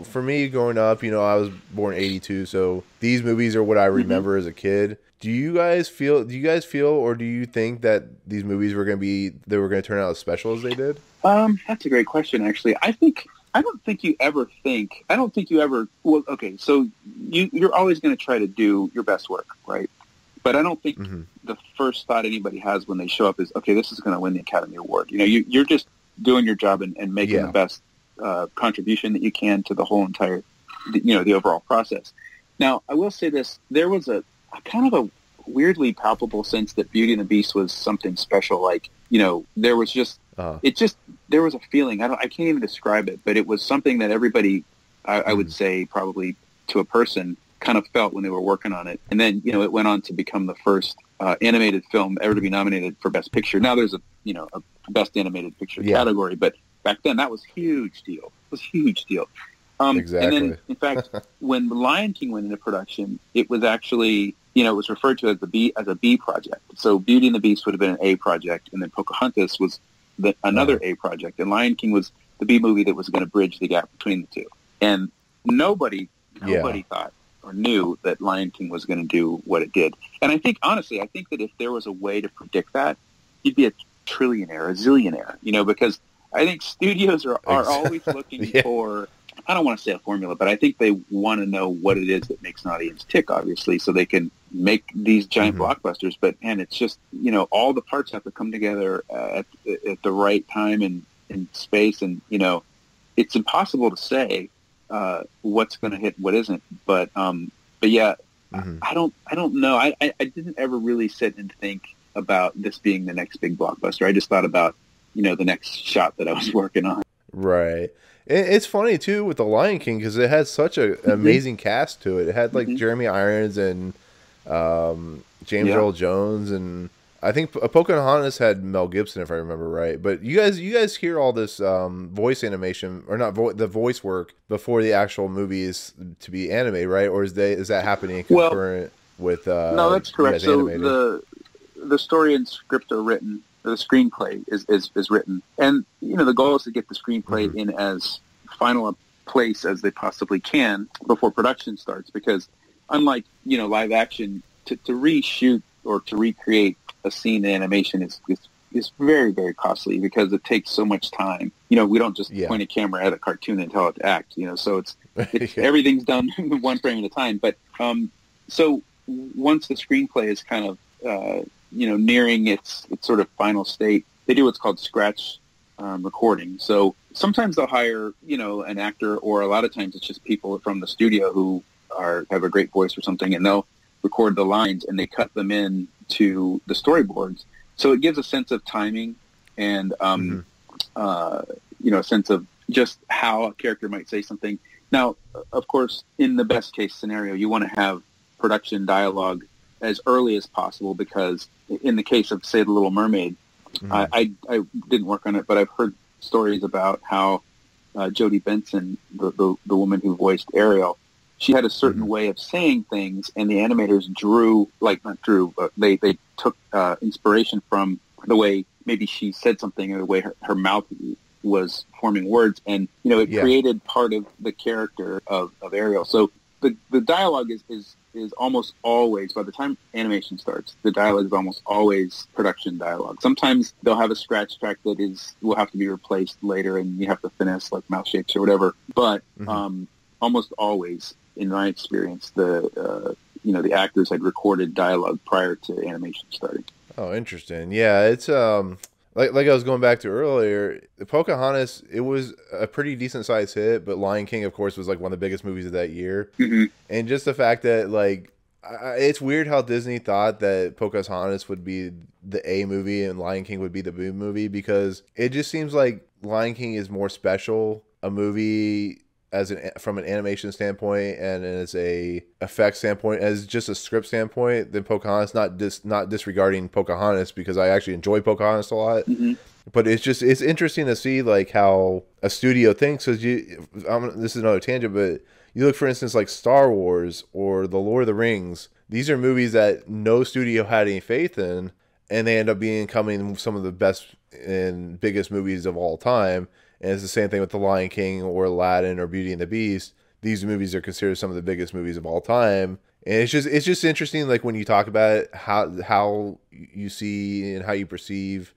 for me growing up, I was born 82, so these movies are what I remember as a kid. Do you guys feel or do you think that these movies were going to turn out as special as they did? That's a great question, actually. I don't think you ever well, okay, so you're always going to try to do your best work, right? But I don't think the first thought anybody has when they show up is, okay, this is going to win the Academy Award. You're just doing your job and making the best contribution that you can to the whole entire, the overall process. Now, I will say this: there was a kind of a weirdly palpable sense that Beauty and the Beast was something special. Like, there was just there was a feeling. I can't even describe it, but it was something that everybody, I would say, probably to a person, kind of felt when they were working on it. And then, it went on to become the first animated film ever to be nominated for Best Picture. Now there's a Best Animated Picture category, but back then that was a huge deal. It was a huge deal. Exactly. And then, in fact, when Lion King went into production, it was actually, it was referred to as a B project. So Beauty and the Beast would have been an A project, and then Pocahontas was another A project, and Lion King was the B movie that was going to bridge the gap between the two. And nobody thought or knew that Lion King was going to do what it did. And I think, honestly, that if there was a way to predict that, you'd be a trillionaire, a zillionaire, because I think studios are always looking for, I don't want to say a formula, but I think they want to know what it is that makes an audience tick, obviously, so they can make these giant blockbusters. But, man, it's just, all the parts have to come together at the right time and space. And, it's impossible to say what's going to hit, what isn't. But yeah, I don't know. I didn't ever really sit and think about this being the next big blockbuster. I just thought about, the next shot that I was working on. Right. It's funny, too, with The Lion King, because it had such an amazing cast to it. It had, like, Jeremy Irons and James Earl Jones, and I think Pocahontas had Mel Gibson, if I remember right. But you guys hear all this voice animation, or not the voice work, before the actual movie is to be animated, right? Or is that happening concurrent with no, that's correct. So the story and script are written. The screenplay is written, and the goal is to get the screenplay in as final a place as they possibly can before production starts. Because unlike live action, to reshoot or to recreate a scene in animation is very, very costly because it takes so much time. We don't just point a camera at a cartoon and tell it to act. So it's everything's done one frame at a time. But so once the screenplay is kind of nearing its sort of final state, they do what's called scratch recording. So sometimes they'll hire, an actor, or a lot of times it's just people from the studio who have a great voice or something, and they'll record the lines and they cut them in to the storyboards. So it gives a sense of timing and, a sense of just how a character might say something. Now, of course, in the best case scenario, you want to have production dialogue as early as possible, because in the case of, say, The Little Mermaid, I didn't work on it, but I've heard stories about how Jodie Benson, the woman who voiced Ariel, she had a certain way of saying things, and the animators they took inspiration from the way maybe she said something, or the way her mouth was forming words, and it created part of the character of Ariel. So the dialogue is almost always, by the time animation starts, the dialogue is almost always production dialogue. Sometimes they'll have a scratch track that will have to be replaced later, and you have to finesse like mouth shapes or whatever. But almost always, in my experience, the actors had recorded dialogue prior to animation starting. Oh, interesting. Yeah, it's like I was going back to earlier, Pocahontas, it was a pretty decent sized hit, but Lion King, of course, was like one of the biggest movies of that year. Mm-hmm. And just the fact that like it's weird how Disney thought that Pocahontas would be the A movie and Lion King would be the B movie, because it just seems like Lion King is more special a movie from an animation standpoint and as a effect standpoint, as just a script standpoint, than Pocahontas. Not disregarding Pocahontas, because I actually enjoy Pocahontas a lot. Mm-hmm. But it's interesting to see like how a studio thinks. Because this is another tangent, but you look, for instance, like Star Wars or The Lord of the Rings. These are movies that no studio had any faith in, and they end up becoming some of the best and biggest movies of all time. And it's the same thing with The Lion King or Aladdin or Beauty and the Beast. These movies are considered some of the biggest movies of all time. And it's just interesting, like when you talk about it, how you see and how you perceive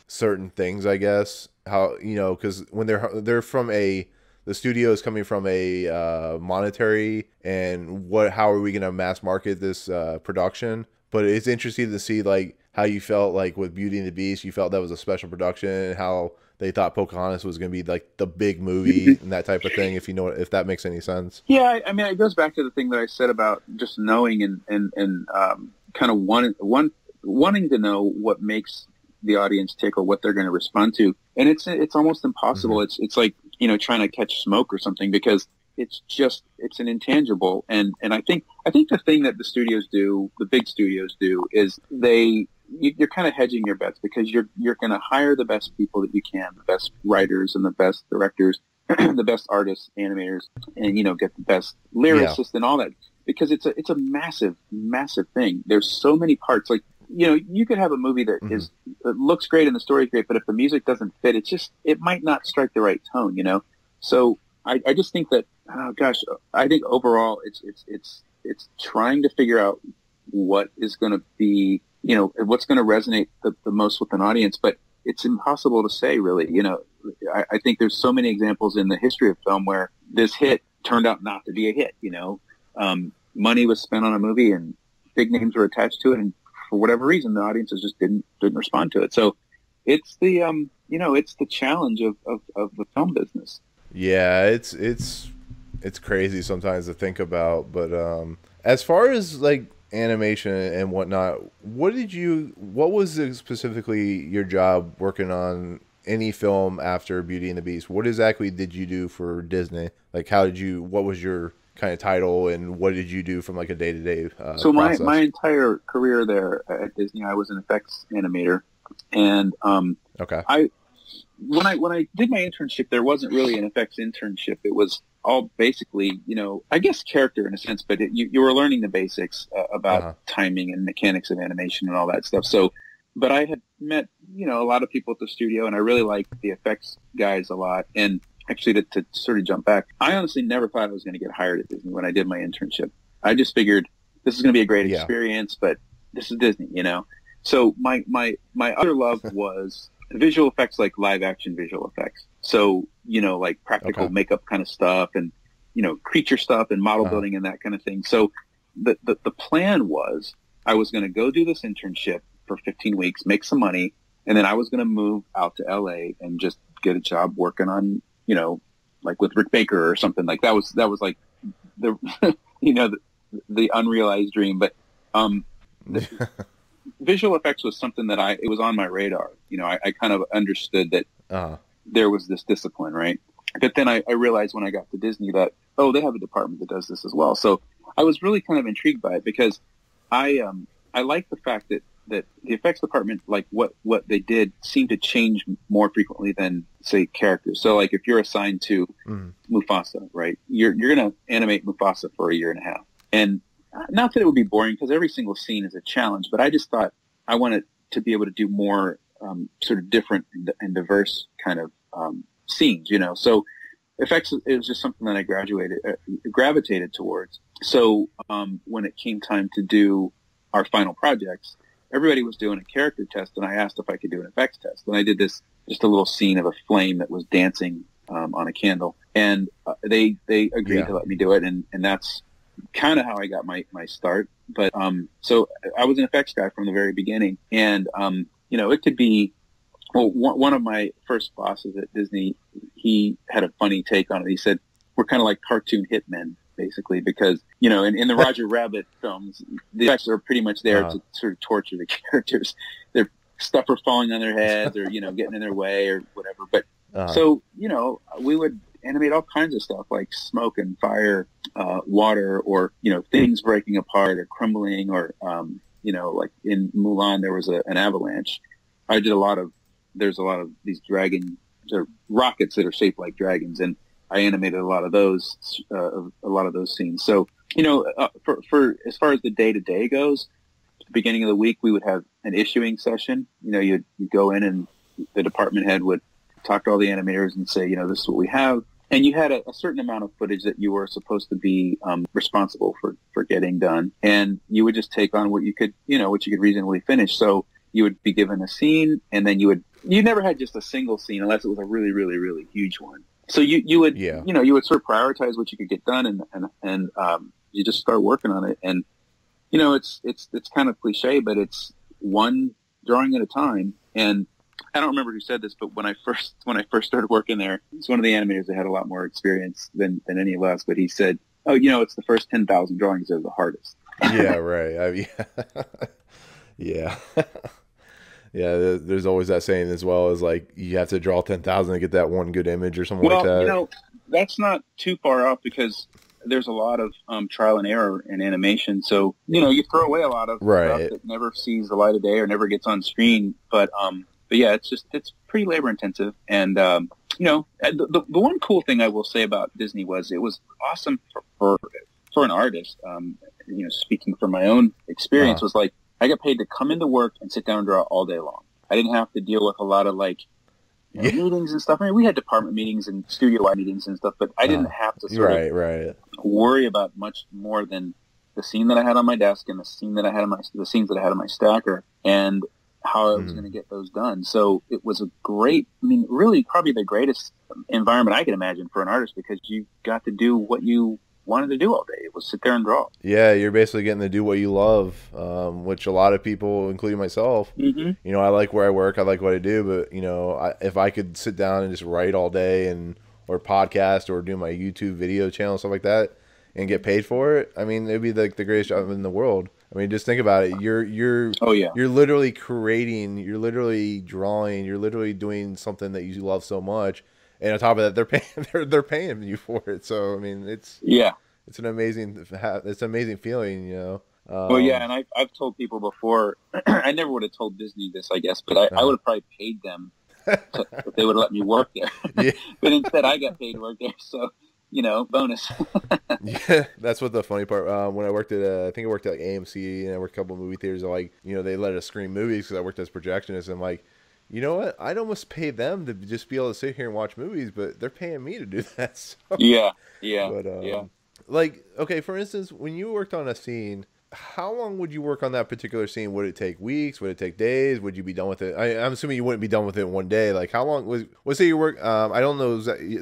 certain things, I guess. How, because when they're from the studio is coming from a monetary and how are we going to mass market this production? But it's interesting to see like how you felt like with Beauty and the Beast. You felt that was a special production, and how they thought Pocahontas was going to be like the big movie and that type of thing. If that makes any sense. Yeah, I mean, it goes back to the thing that I said about just knowing and kind of wanting to know what makes the audience tick or what they're going to respond to. And it's almost impossible. Mm-hmm. It's like, trying to catch smoke or something, because it's an intangible. And I think the thing that the big studios do is you're kind of hedging your bets, because you're going to hire the best people that you can, the best writers and the best directors, the best artists, animators, and, get the best lyricists and all that, because it's a massive, massive thing. There's so many parts. Like, you could have a movie that it looks great and the story's great, but if the music doesn't fit, it might not strike the right tone, So I just think that, I think overall it's trying to figure out what is going to be, what's going to resonate the most with an audience, but it's impossible to say, really. I think there's so many examples in the history of film where this hit turned out not to be a hit. Money was spent on a movie and big names were attached to it, and for whatever reason, the audiences just didn't respond to it. So it's the it's the challenge of the film business. Yeah, it's crazy sometimes to think about, but as far as like animation and whatnot, what was specifically your job working on any film after Beauty and the Beast? What exactly did you do for Disney? Like, what was your kind of title, and what did you do from like a day-to-day so process? my entire career there at Disney, I was an effects animator, and okay. When I did my internship, there wasn't really an effects internship. It was all basically, I guess character in a sense, but you were learning the basics about timing and mechanics of animation and all that stuff. So, but I had met, a lot of people at the studio, and I really liked the effects guys a lot. And actually, to sort of jump back, I honestly never thought I was going to get hired at Disney when I did my internship. I just figured this is going to be a great experience, but this is Disney, So my other love was visual effects, like live action visual effects. So, like practical makeup kind of stuff, and, creature stuff and model building and that kind of thing. So the plan was I was going to go do this internship for 15 weeks, make some money, and then I was going to move out to LA and just get a job working on, like with Rick Baker or something. Like that was like the, the unrealized dream. But, visual effects was something that it was on my radar. I kind of understood that there was this discipline, right? But then I realized when I got to Disney that, they have a department that does this as well. So I was really kind of intrigued by it, because I like the fact that the effects department, like what they did, seemed to change more frequently than, say, characters. So like if you're assigned to Mufasa, right, you're going to animate Mufasa for a year and a half. And not that it would be boring, because every single scene is a challenge, but I just thought I wanted to be able to do more sort of different and diverse kind of scenes, So effects is just something that I gravitated towards. So when it came time to do our final projects, everybody was doing a character test, and I asked if I could do an effects test. And I did just a little scene of a flame that was dancing on a candle, and they agreed to let me do it, and that's kind of how I got my start. But so I was an effects guy from the very beginning, and it could be. Well, one of my first bosses at Disney, he had a funny take on it. He said, "We're kind of like cartoon hitmen." Basically, because, in the Roger Rabbit films, the effects are pretty much there to sort of torture the characters. Their stuff are falling on their heads or, getting in their way or whatever. But so, we would animate all kinds of stuff like smoke and fire, water, or, things breaking apart or crumbling or, like in Mulan, there was an avalanche. There's a lot of these dragons or rockets that are shaped like dragons. And I animated a lot of those scenes. So, for as far as the day to day goes, at the beginning of the week, we would have an issuing session. You'd go in and the department head would talk to all the animators and say, this is what we have. And you had a certain amount of footage that you were supposed to be responsible for getting done. And you would just take on what you could reasonably finish. So you would be given a scene, and then you never had just a single scene unless it was a really, really, really huge one. So you would sort of prioritize what you could get done, and you just start working on it. And it's kind of cliche, but it's one drawing at a time. And I don't remember who said this, but when I first started working there, it's one of the animators that had a lot more experience than any of us. But he said, "Oh, it's the first 10,000 drawings that are the hardest." Yeah, right. Yeah. Yeah, there's always that saying as well, as like you have to draw 10,000 to get that one good image or something like that. Well, that's not too far off because there's a lot of trial and error in animation. So, you throw away a lot of stuff that never sees the light of day or never gets on screen. But yeah, it's pretty labor intensive. And, the one cool thing I will say about Disney was it was awesome for an artist. Speaking from my own experience, was like, I got paid to come into work and sit down and draw all day long. I didn't have to deal with a lot of meetings and stuff. I mean, we had department meetings and studio-wide meetings and stuff, but I didn't have to sort of worry about much more than the scene that I had on my desk and the scenes that I had on my stacker and how I was going to get those done. So it was really probably the greatest environment I could imagine for an artist because you got to do what you wanted to do all day. It was sit there and draw. Yeah, you're basically getting to do what you love, which a lot of people, including myself, I like where I work, I like what I do, but if I could sit down and just write all day or podcast or do my YouTube video channel, stuff like that, and get paid for it, I mean, it'd be like the greatest job in the world. I mean, just think about it. You're literally creating, you're literally drawing, you're literally doing something that you love so much. And on top of that, they're paying you for it. So I mean, it's an amazing feeling, Well, yeah, and I've told people before. I never would have told Disney this, I guess, but I would have probably paid them if they would have let me work there. Yeah. But instead, I got paid to work there. So bonus. Yeah, that's what the funny part. When I worked at, I think I worked at AMC, and I worked a couple of movie theaters. They let us screen movies because I worked as projectionist. And I'm like, you know what? I'd almost pay them to just be able to sit here and watch movies, but they're paying me to do that. So. Yeah. But, okay, for instance, when you worked on a scene, how long would you work on that particular scene? Would it take weeks? Would it take days? Would you be done with it? I'm assuming you wouldn't be done with it in one day. Like, how long let's say you work, I don't know,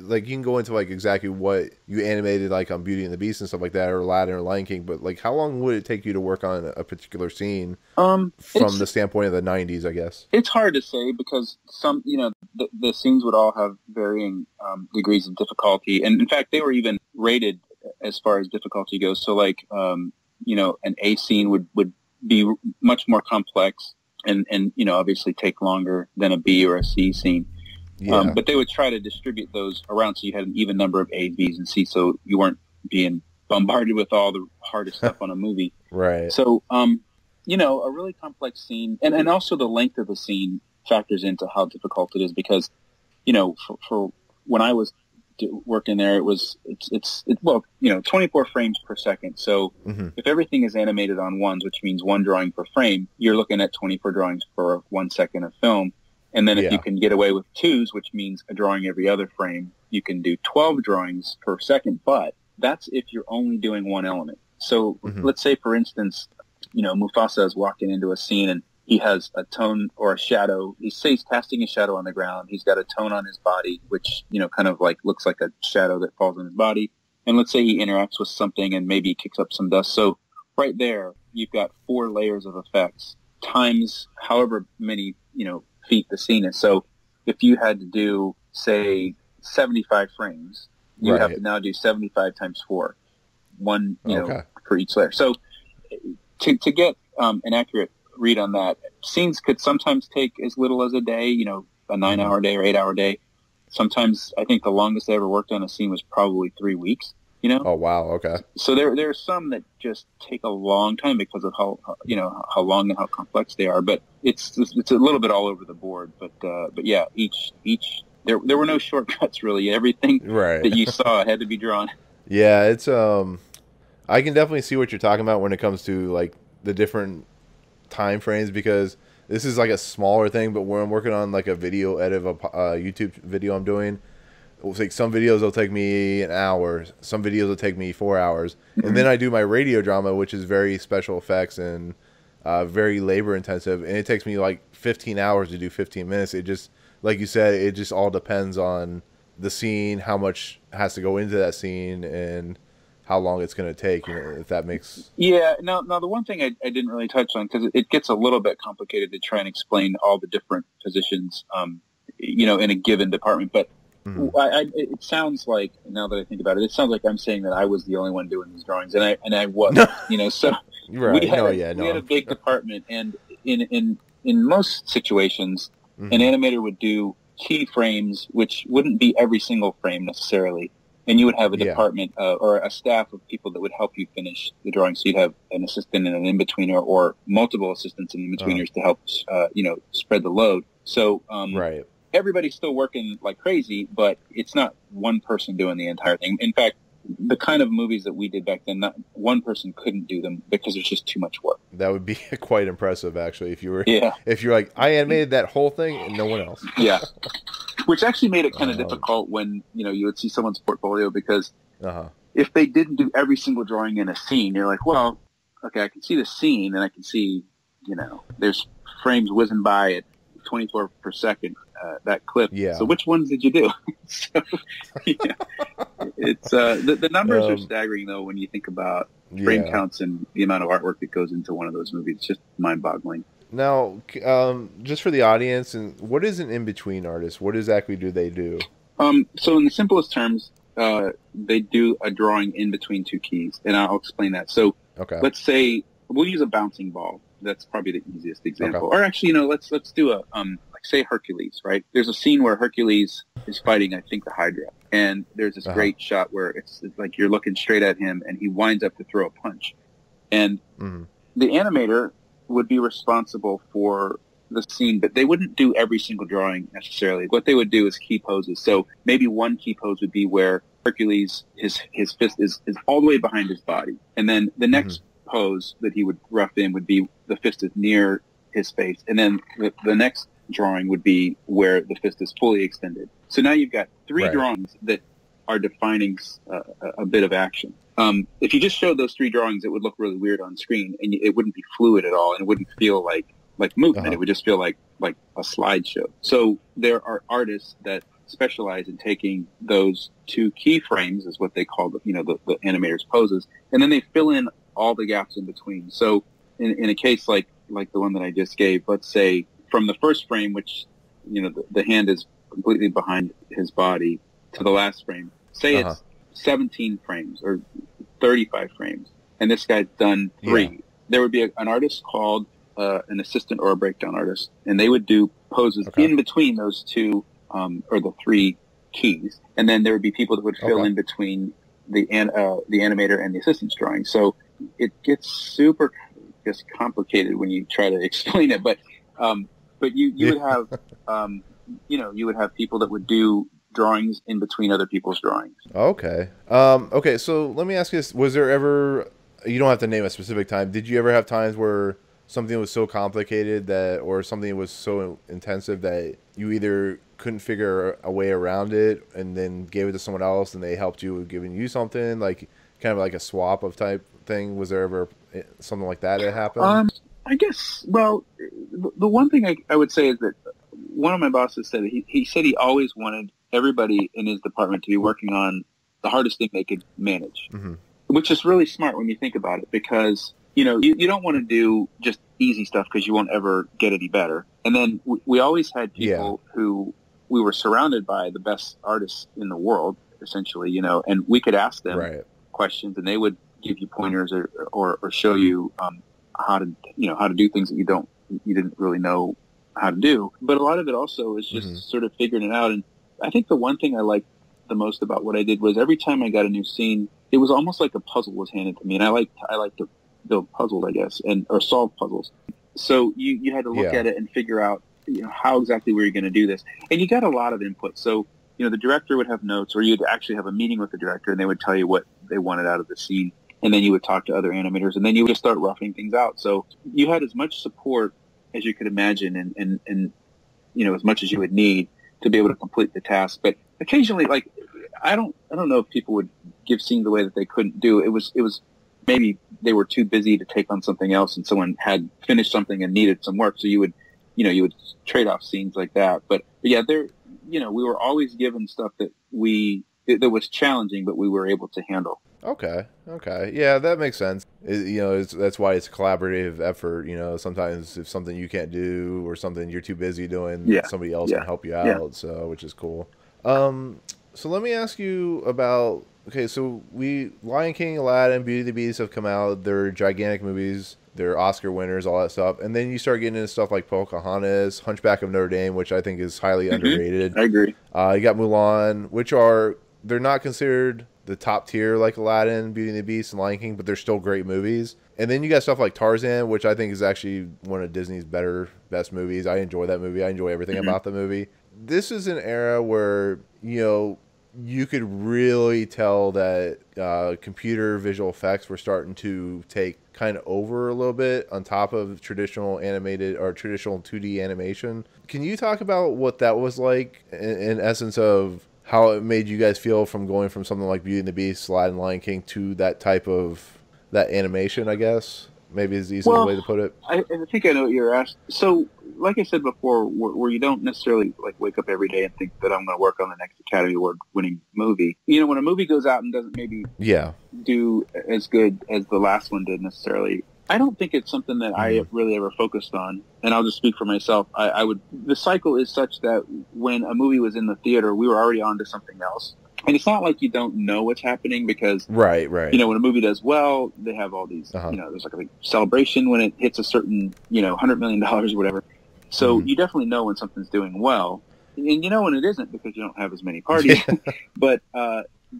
like, you can go into, like, exactly what you animated, like, on Beauty and the Beast and stuff like that, or Aladdin or Lion King, but, like, how long would it take you to work on a particular scene from the standpoint of the 90s, I guess? It's hard to say because some, the scenes would all have varying degrees of difficulty. And, in fact, they were even rated as far as difficulty goes. So, like, an A scene would be much more complex and obviously take longer than a B or a C scene. Yeah. But they would try to distribute those around so you had an even number of A's, B's, and C's so you weren't being bombarded with all the hardest stuff on a movie. Right. So, a really complex scene and also the length of the scene factors into how difficult it is because, for when I was working there, it's 24 frames per second. So if everything is animated on ones, which means one drawing per frame, you're looking at 24 drawings for 1 second of film. And then if you can get away with twos, which means a drawing every other frame, you can do 12 drawings per second. But that's if you're only doing one element. So let's say, for instance, Mufasa is walking into a scene and he has a tone or a shadow. He's casting a shadow on the ground. He's got a tone on his body, which, kind of like looks like a shadow that falls on his body. and let's say he interacts with something and maybe kicks up some dust. So right there, you've got 4 layers of effects times however many, feet the scene is. So if you had to do, say, 75 frames, you have to now do 75 times 4, one, for each layer. So to get an accurate read on that, scenes could sometimes take as little as a day, a 9-hour day or 8-hour day. Sometimes I think the longest I ever worked on a scene was probably 3 weeks. Oh wow, okay. So there are some that just take a long time because of how long and how complex they are. But it's a little bit all over the board. But yeah, each there were no shortcuts really. Everything that you saw had to be drawn. Yeah, it's I can definitely see what you're talking about when it comes to like the different time frames, because this is like a smaller thing. But when I'm working on like a video edit of a YouTube video I'm doing, like some videos will take me an hour, some videos will take me 4 hours, and then I do my radio drama, which is very special effects and very labor intensive, and it takes me like 15 hours to do 15 minutes. It just, like you said, it just all depends on the scene, how much has to go into that scene, and how long it's going to take. If that makes Now the one thing I didn't really touch on, because it gets a little bit complicated to try and explain all the different positions, in a given department, but. It sounds like, now that I think about it, it sounds like I'm saying that I was the only one doing these drawings, and I wasn't. So we had a big department, and in most situations, an animator would do keyframes, which wouldn't be every single frame necessarily, and you would have a department or a staff of people that would help you finish the drawing. So you'd have an assistant and an in-betweener, or multiple assistants and in-betweeners to help spread the load. So everybody's still working like crazy, but it's not one person doing the entire thing. In fact, the kind of movies that we did back then, not one person couldn't do them because there's just too much work. That would be quite impressive, actually, if you're like, I animated that whole thing and no one else. Yeah, which actually made it kind of difficult when you would see someone's portfolio, because if they didn't do every single drawing in a scene, you're like, well, okay, I can see the scene and I can see, there's frames whizzing by at 24 per second. That clip. Yeah. So which ones did you do? So, it's the numbers are staggering though when you think about frame counts and the amount of artwork that goes into one of those movies. It's just mind-boggling. Now, just for the audience, and what is an in-between artist? What exactly do they do? So in the simplest terms, they do a drawing in between 2 keys, and I'll explain that. So let's say we'll use a bouncing ball. That's probably the easiest example. Or actually, let's do a say Hercules, right? There's a scene where Hercules is fighting, I think, the Hydra, and there's this great shot where it's like you're looking straight at him, and he winds up to throw a punch, and the animator would be responsible for the scene, but they wouldn't do every single drawing necessarily. What they would do is key poses. So maybe one key pose would be where Hercules, his fist is all the way behind his body, and then the next pose that he would rough in would be the fist is near his face, and then the next drawing would be where the fist is fully extended. So now you've got 3 drawings that are defining a bit of action. If you just showed those 3 drawings, it would look really weird on screen, and it wouldn't be fluid at all, and it wouldn't feel like movement. It would just feel like a slideshow. So there are artists that specialize in taking those 2 keyframes, is what they call the animator's poses, and then they fill in all the gaps in between. So in a case like the one that I just gave, let's say from the first frame, which, the hand is completely behind his body, to the last frame, say it's 17 frames or 35 frames, and this guy's done 3. There would be an artist called an assistant or a breakdown artist, and they would do poses in between those 2 or the 3 keys, and then there would be people that would fill in between the animator and the assistant's drawing. So it gets super complicated when you try to explain it, but you would have you would have people that would do drawings in between other people's drawings. Okay. So let me ask you this: was there ever? You don't have to name a specific time. Did you ever have times where something was so complicated or something was so intensive that you either couldn't figure a way around it, and then gave it to someone else, and they helped you with giving you something, like kind of like a swap of type thing? Was there ever something like that happened? I guess, well, the one thing I would say is that one of my bosses said he said he always wanted everybody in his department to be working on the hardest thing they could manage, which is really smart when you think about it, because, you know, you don't want to do just easy stuff because you won't ever get any better. And then we always had people who we were surrounded by the best artists in the world, essentially, you know, and we could ask them questions and they would give you pointers or show you how to do things that you didn't really know how to do. But a lot of it also is just sort of figuring it out. And I think the one thing I liked the most about what I did was every time I got a new scene, it was almost like a puzzle was handed to me. And I like to build puzzles, I guess, or solve puzzles. So you had to look at it and figure out, you know, how exactly were you going to do this? And you got a lot of input. So, you know, the director would have notes, or you'd actually have a meeting with the director and they would tell you what they wanted out of the scene. And then you would talk to other animators and then you would just start roughing things out. So you had as much support as you could imagine and you know, as much as you would need to be able to complete the task. But occasionally, like, I don't know if people would give scenes the way that they couldn't do. It was maybe they were too busy to take on something else and someone had finished something and needed some work. So you would trade off scenes like that. But yeah, we were always given stuff that was challenging, but we were able to handle. Okay. Yeah, that makes sense. That's why it's a collaborative effort. You know, sometimes if something you can't do or something you're too busy doing, somebody else can help you out. So, which is cool. So let me ask you about, so Lion King, Aladdin, Beauty and the Beast have come out. They're gigantic movies. They're Oscar winners, all that stuff. And then you start getting into stuff like Pocahontas, Hunchback of Notre Dame, which I think is highly underrated. I agree. You got Mulan, which they're not considered the top tier like Aladdin, Beauty and the Beast, and Lion King, but they're still great movies. And then you got stuff like Tarzan, which I think is actually one of Disney's best movies. I enjoy that movie. I enjoy everything about the movie. This is an era where, you know, you could really tell that computer visual effects were starting to take kind of over a little bit on top of traditional animated or traditional 2D animation. Can you talk about what that was like in essence of how it made you guys feel from going from something like Beauty and the Beast, Aladdin, Lion King to that type of that animation, I guess? Maybe is the easiest way to put it. I think I know what you're asking. So, like I said before, where you don't necessarily like wake up every day and think that I'm going to work on the next Academy Award winning movie. You know, when a movie goes out and doesn't maybe do as good as the last one did necessarily, I don't think it's something that I really ever focused on. And I'll just speak for myself. The cycle is such that when a movie was in the theater, we were already on to something else. And it's not like you don't know what's happening because, right. You know, when a movie does well, they have all these, you know, there's like a big celebration when it hits a certain, you know, $100 million or whatever. So you definitely know when something's doing well, and you know when it isn't because you don't have as many parties. But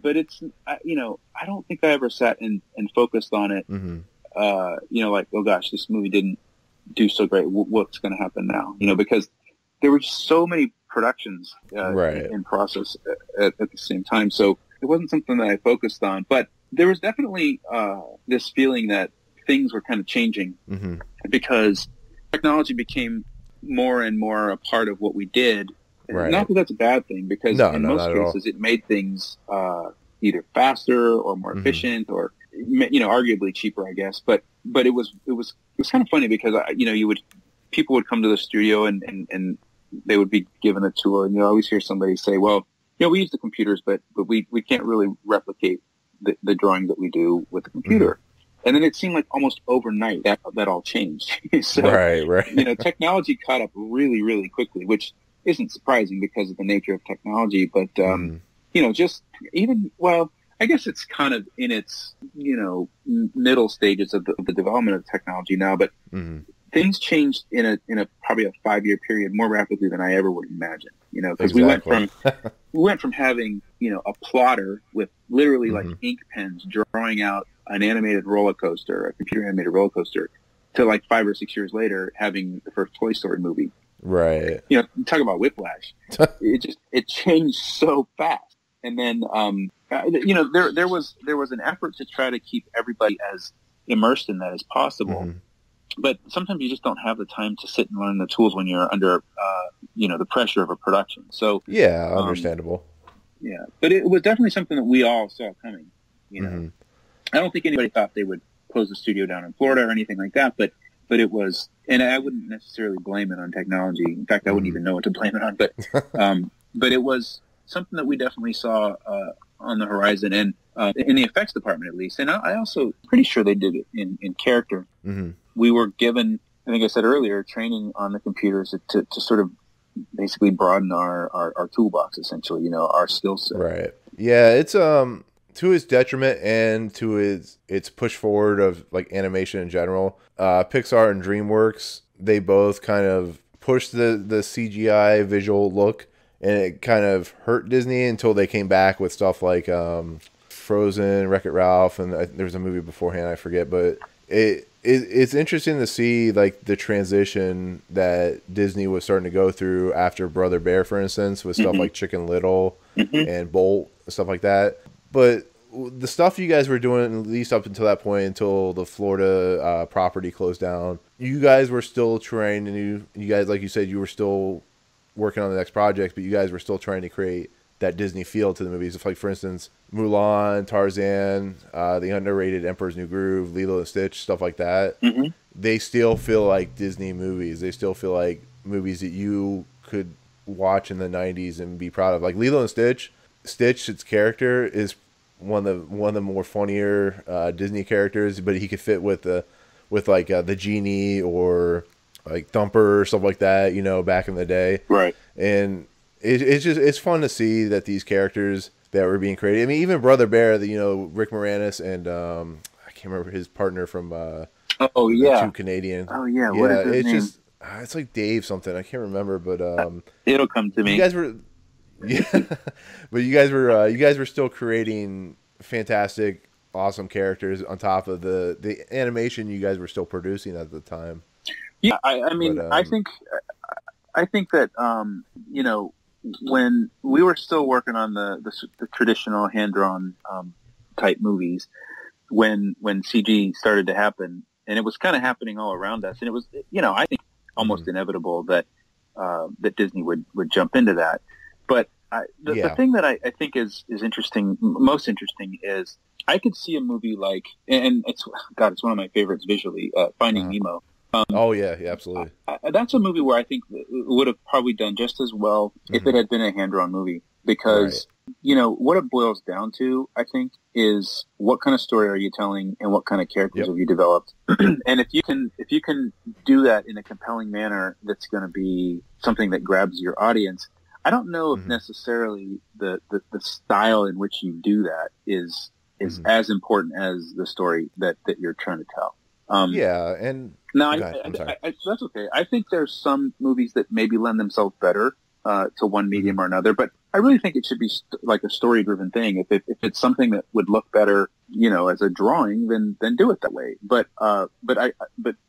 it's, you know, I don't think I ever sat and focused on it. You know, like, oh gosh, this movie didn't do so great. What's going to happen now? You know, because there were so many productions in process at the same time. So it wasn't something that I focused on, but there was definitely this feeling that things were kind of changing because technology became more and more a part of what we did. Right. Not that that's a bad thing, because in most cases it made things either faster or more efficient or, you know, arguably cheaper, I guess. But it was kind of funny because people would come to the studio and they would be given a tour, and you always hear somebody say, well, you know, we use the computers, but we can't really replicate the drawing that we do with the computer. And then it seemed like almost overnight that all changed. So, right. You know, technology caught up really, really quickly, which isn't surprising because of the nature of technology. But, you know, just even, well, I guess it's kind of in its, you know, middle stages of the development of technology now. But things changed in a probably a 5-year period more rapidly than I ever would imagine. You know, because we went from having, you know, a plotter with literally like ink pens drawing out an animated roller coaster, a computer animated roller coaster, to like 5 or 6 years later having the first Toy Story movie. Right. You know, talk about whiplash. it changed so fast. And then, you know, there was an effort to try to keep everybody as immersed in that as possible. But sometimes you just don't have the time to sit and learn the tools when you're under, you know, the pressure of a production. So yeah, understandable. Yeah, but it was definitely something that we all saw coming. You know, I don't think anybody thought they would close the studio down in Florida or anything like that. But it was, and I wouldn't necessarily blame it on technology. In fact, I wouldn't even know what to blame it on. But it was something that we definitely saw on the horizon, and in the effects department at least. And I also pretty sure they did it in character. Mm-hmm. We were given, I think I said earlier, training on the computers to sort of basically broaden our toolbox, essentially, you know, our skill set. Right. Yeah, it's to its detriment and to its push forward of like animation in general. Pixar and DreamWorks, they both kind of pushed the CGI visual look, and it kind of hurt Disney until they came back with stuff like Frozen, Wreck-It Ralph, and there was a movie beforehand, I forget, but it's interesting to see like the transition that Disney was starting to go through after Brother Bear, for instance, with stuff like Chicken Little and Bolt and stuff like that. But the stuff you guys were doing, at least up until that point, until the Florida property closed down, you guys were still trying to, you guys, like you said, you were still working on the next project, but you guys were still trying to create that Disney feel to the movies. If, like, for instance, Mulan, Tarzan, the underrated Emperor's New Groove, Lilo and Stitch, stuff like that, they still feel like Disney movies. They still feel like movies that you could watch in the 90s and be proud of. Like Lilo and Stitch, its character is one of the more funnier Disney characters, but he could fit with the genie or like Thumper or stuff like that, you know, back in the day. Right. And it's fun to see that these characters that were being created. I mean, even Brother Bear, you know, Rick Moranis and I can't remember his partner from Two Canadian. Oh yeah, what is his it's name? Just it's like Dave something. I can't remember, but it'll come to me. You guys were but you guys were still creating fantastic, awesome characters on top of the animation you guys were still producing at the time. Yeah, I mean, but, I think that you know, when we were still working on the traditional hand-drawn type movies, when CG started to happen, and it was kind of happening all around us, and it was, you know, I think almost inevitable that that Disney would jump into that. But the thing that I think is interesting, most interesting, is I could see a movie like, and it's one of my favorites visually, Finding Nemo. Oh yeah, absolutely. That's a movie where I think it would have probably done just as well if it had been a hand-drawn movie, because you know what it boils down to, I think, is what kind of story are you telling and what kind of characters have you developed. And if you can do that in a compelling manner, that's going to be something that grabs your audience. I don't know if necessarily the style in which you do that is as important as the story that you're trying to tell. And no, that's okay. I think there's some movies that maybe lend themselves better to one medium or another, but I really think it should be like a story-driven thing. If it's something that would look better, you know, as a drawing, then do it that way. But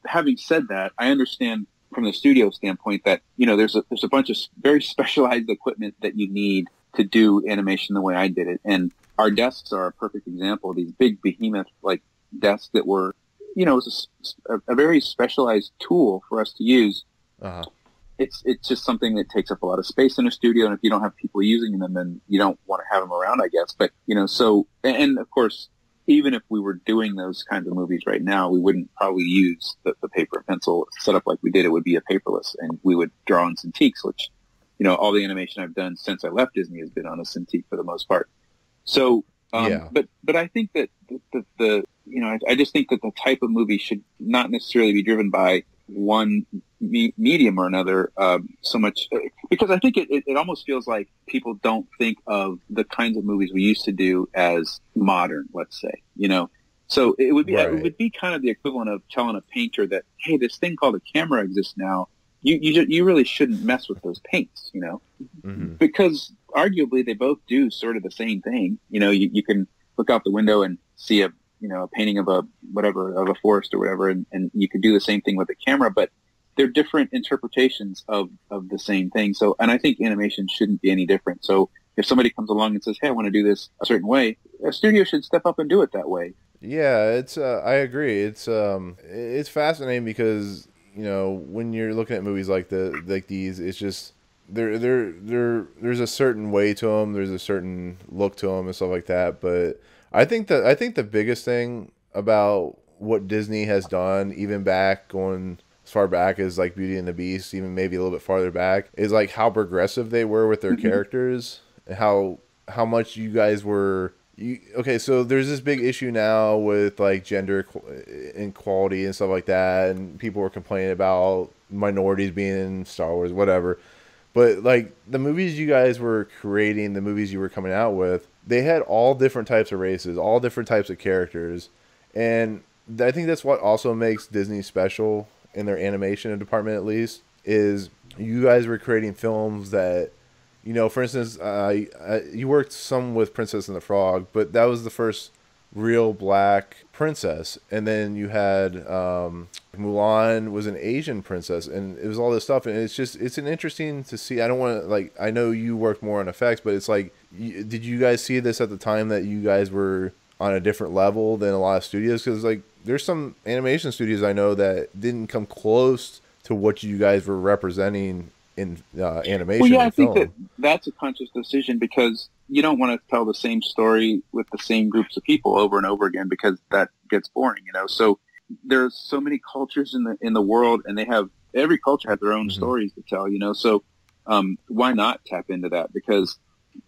having said that, I understand from the studio standpoint that, you know, there's a bunch of very specialized equipment that you need to do animation the way I did it, and our desks are a perfect example. These big behemoth like desks that were, you know, it's a very specialized tool for us to use. It's just something that takes up a lot of space in a studio, and if you don't have people using them, then you don't want to have them around, I guess. But, you know, so, and of course, even if we were doing those kinds of movies right now, we wouldn't probably use the paper and pencil setup like we did. It would be a paperless, and we would draw on Cintiqs, which, you know, all the animation I've done since I left Disney has been on a Cintiq for the most part. So, but I think that the you know, I just think that the type of movie should not necessarily be driven by one medium or another so much, because I think it almost feels like people don't think of the kinds of movies we used to do as modern, let's say, you know. So it would be kind of the equivalent of telling a painter that, hey, this thing called a camera exists now. You really shouldn't mess with those paints, you know, because arguably they both do sort of the same thing. You know, you can look out the window and see a painting of a forest or whatever, and you could do the same thing with a camera, but they're different interpretations of the same thing. So, and I think animation shouldn't be any different. So if somebody comes along and says, hey, I want to do this a certain way, a studio should step up and do it that way. Yeah, it's I agree. It's fascinating because, you know, when you're looking at movies like these, it's just there's a certain way to them, there's a certain look to them and stuff like that. But I think the biggest thing about what Disney has done, even going as far back as like Beauty and the Beast, even maybe a little bit farther back, is like how progressive they were with their characters and how how much you guys were. Okay, so there's this big issue now with like gender inequality and stuff like that, and people were complaining about minorities being in Star Wars, whatever. But like the movies you guys were creating, the movies you were coming out with, they had all different types of races, all different types of characters, and I think that's what also makes Disney special in their animation department, at least, is you guys were creating films that, you know, for instance, you worked some with Princess and the Frog, but that was the first real black princess. And then you had Mulan was an Asian princess, and it was all this stuff. And it's an interesting to see. I don't want to, like, I know you worked more on effects, but it's like, did you guys see this at the time that you guys were on a different level than a lot of studios? Because, like, there's some animation studios I know that didn't come close to what you guys were representing in animation. Well, yeah, I think that's a conscious decision, because you don't want to tell the same story with the same groups of people over and over again, because that gets boring, you know. So there's so many cultures in the world, and every culture has their own stories to tell, you know. So why not tap into that? Because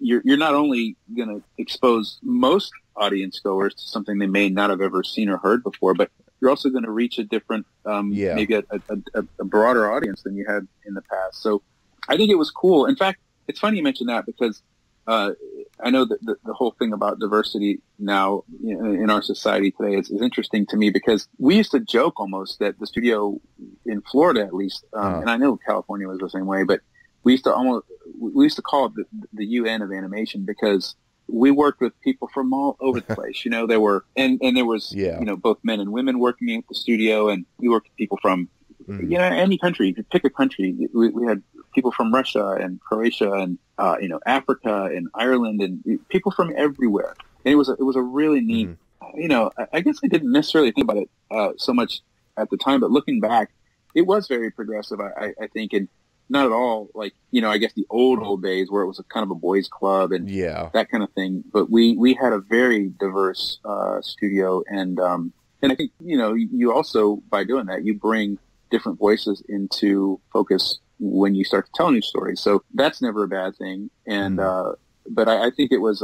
you're not only going to expose most audience goers to something they may not have ever seen or heard before, but you're also going to reach a different, maybe a broader audience than you had in the past. So I think it was cool. In fact, it's funny you mentioned that, because I know that the whole thing about diversity now in our society today is interesting to me, because we used to joke almost that the studio in Florida, at least, and I know California was the same way, but we used to call it the UN of animation, because we worked with people from all over the place. You know, there was you know, both men and women working at the studio, and we worked with people from you know, any country. You could pick a country. We had people from Russia and Croatia and you know, Africa and Ireland, and people from everywhere. And it was a really neat. You know, I guess I didn't necessarily think about it so much at the time, but looking back, it was very progressive. I think, and not at all like, you know, I guess the old days where it was a kind of a boys club and that kind of thing. But we had a very diverse studio, and I think, you know, you also, by doing that, you bring different voices into focus when you start to tell new stories. So that's never a bad thing. And but I think it was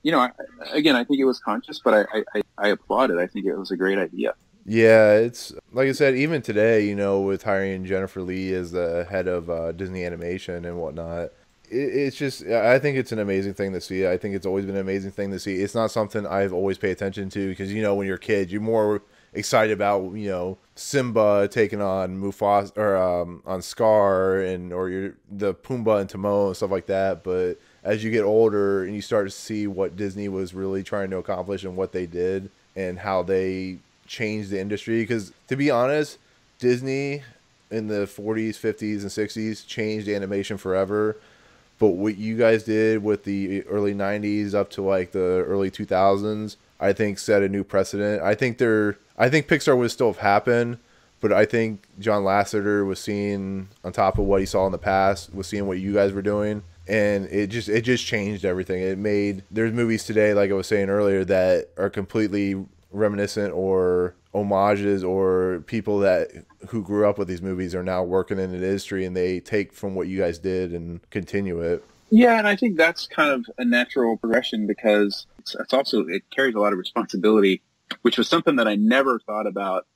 you know, I think it was conscious, but I applaud it. I think it was a great idea. Yeah, it's like I said, even today, you know, with hiring Jennifer Lee as the head of Disney Animation and whatnot, it's just, I think it's an amazing thing to see. I think it's always been an amazing thing to see. It's not something I've always paid attention to, because, you know, when you're a kid, you're more excited about, you know, Simba taking on Mufasa, or on Scar, or the Pumbaa and Timon and stuff like that. But as you get older and you start to see what Disney was really trying to accomplish and what they did and how they changed the industry, because to be honest, Disney in the 40s, 50s, and 60s changed animation forever. But what you guys did with the early 90s up to like the early 2000s, I think set a new precedent. I think Pixar would still have happened, but I think John Lasseter was seeing, on top of what he saw in the past, was seeing what you guys were doing, and it just changed everything. There's movies today, like I was saying earlier, that are completely reminiscent or homages, or people who grew up with these movies are now working in the industry, and they take from what you guys did and continue it. Yeah, and I think that's kind of a natural progression, because it's also, it carries a lot of responsibility, which was something that I never thought about,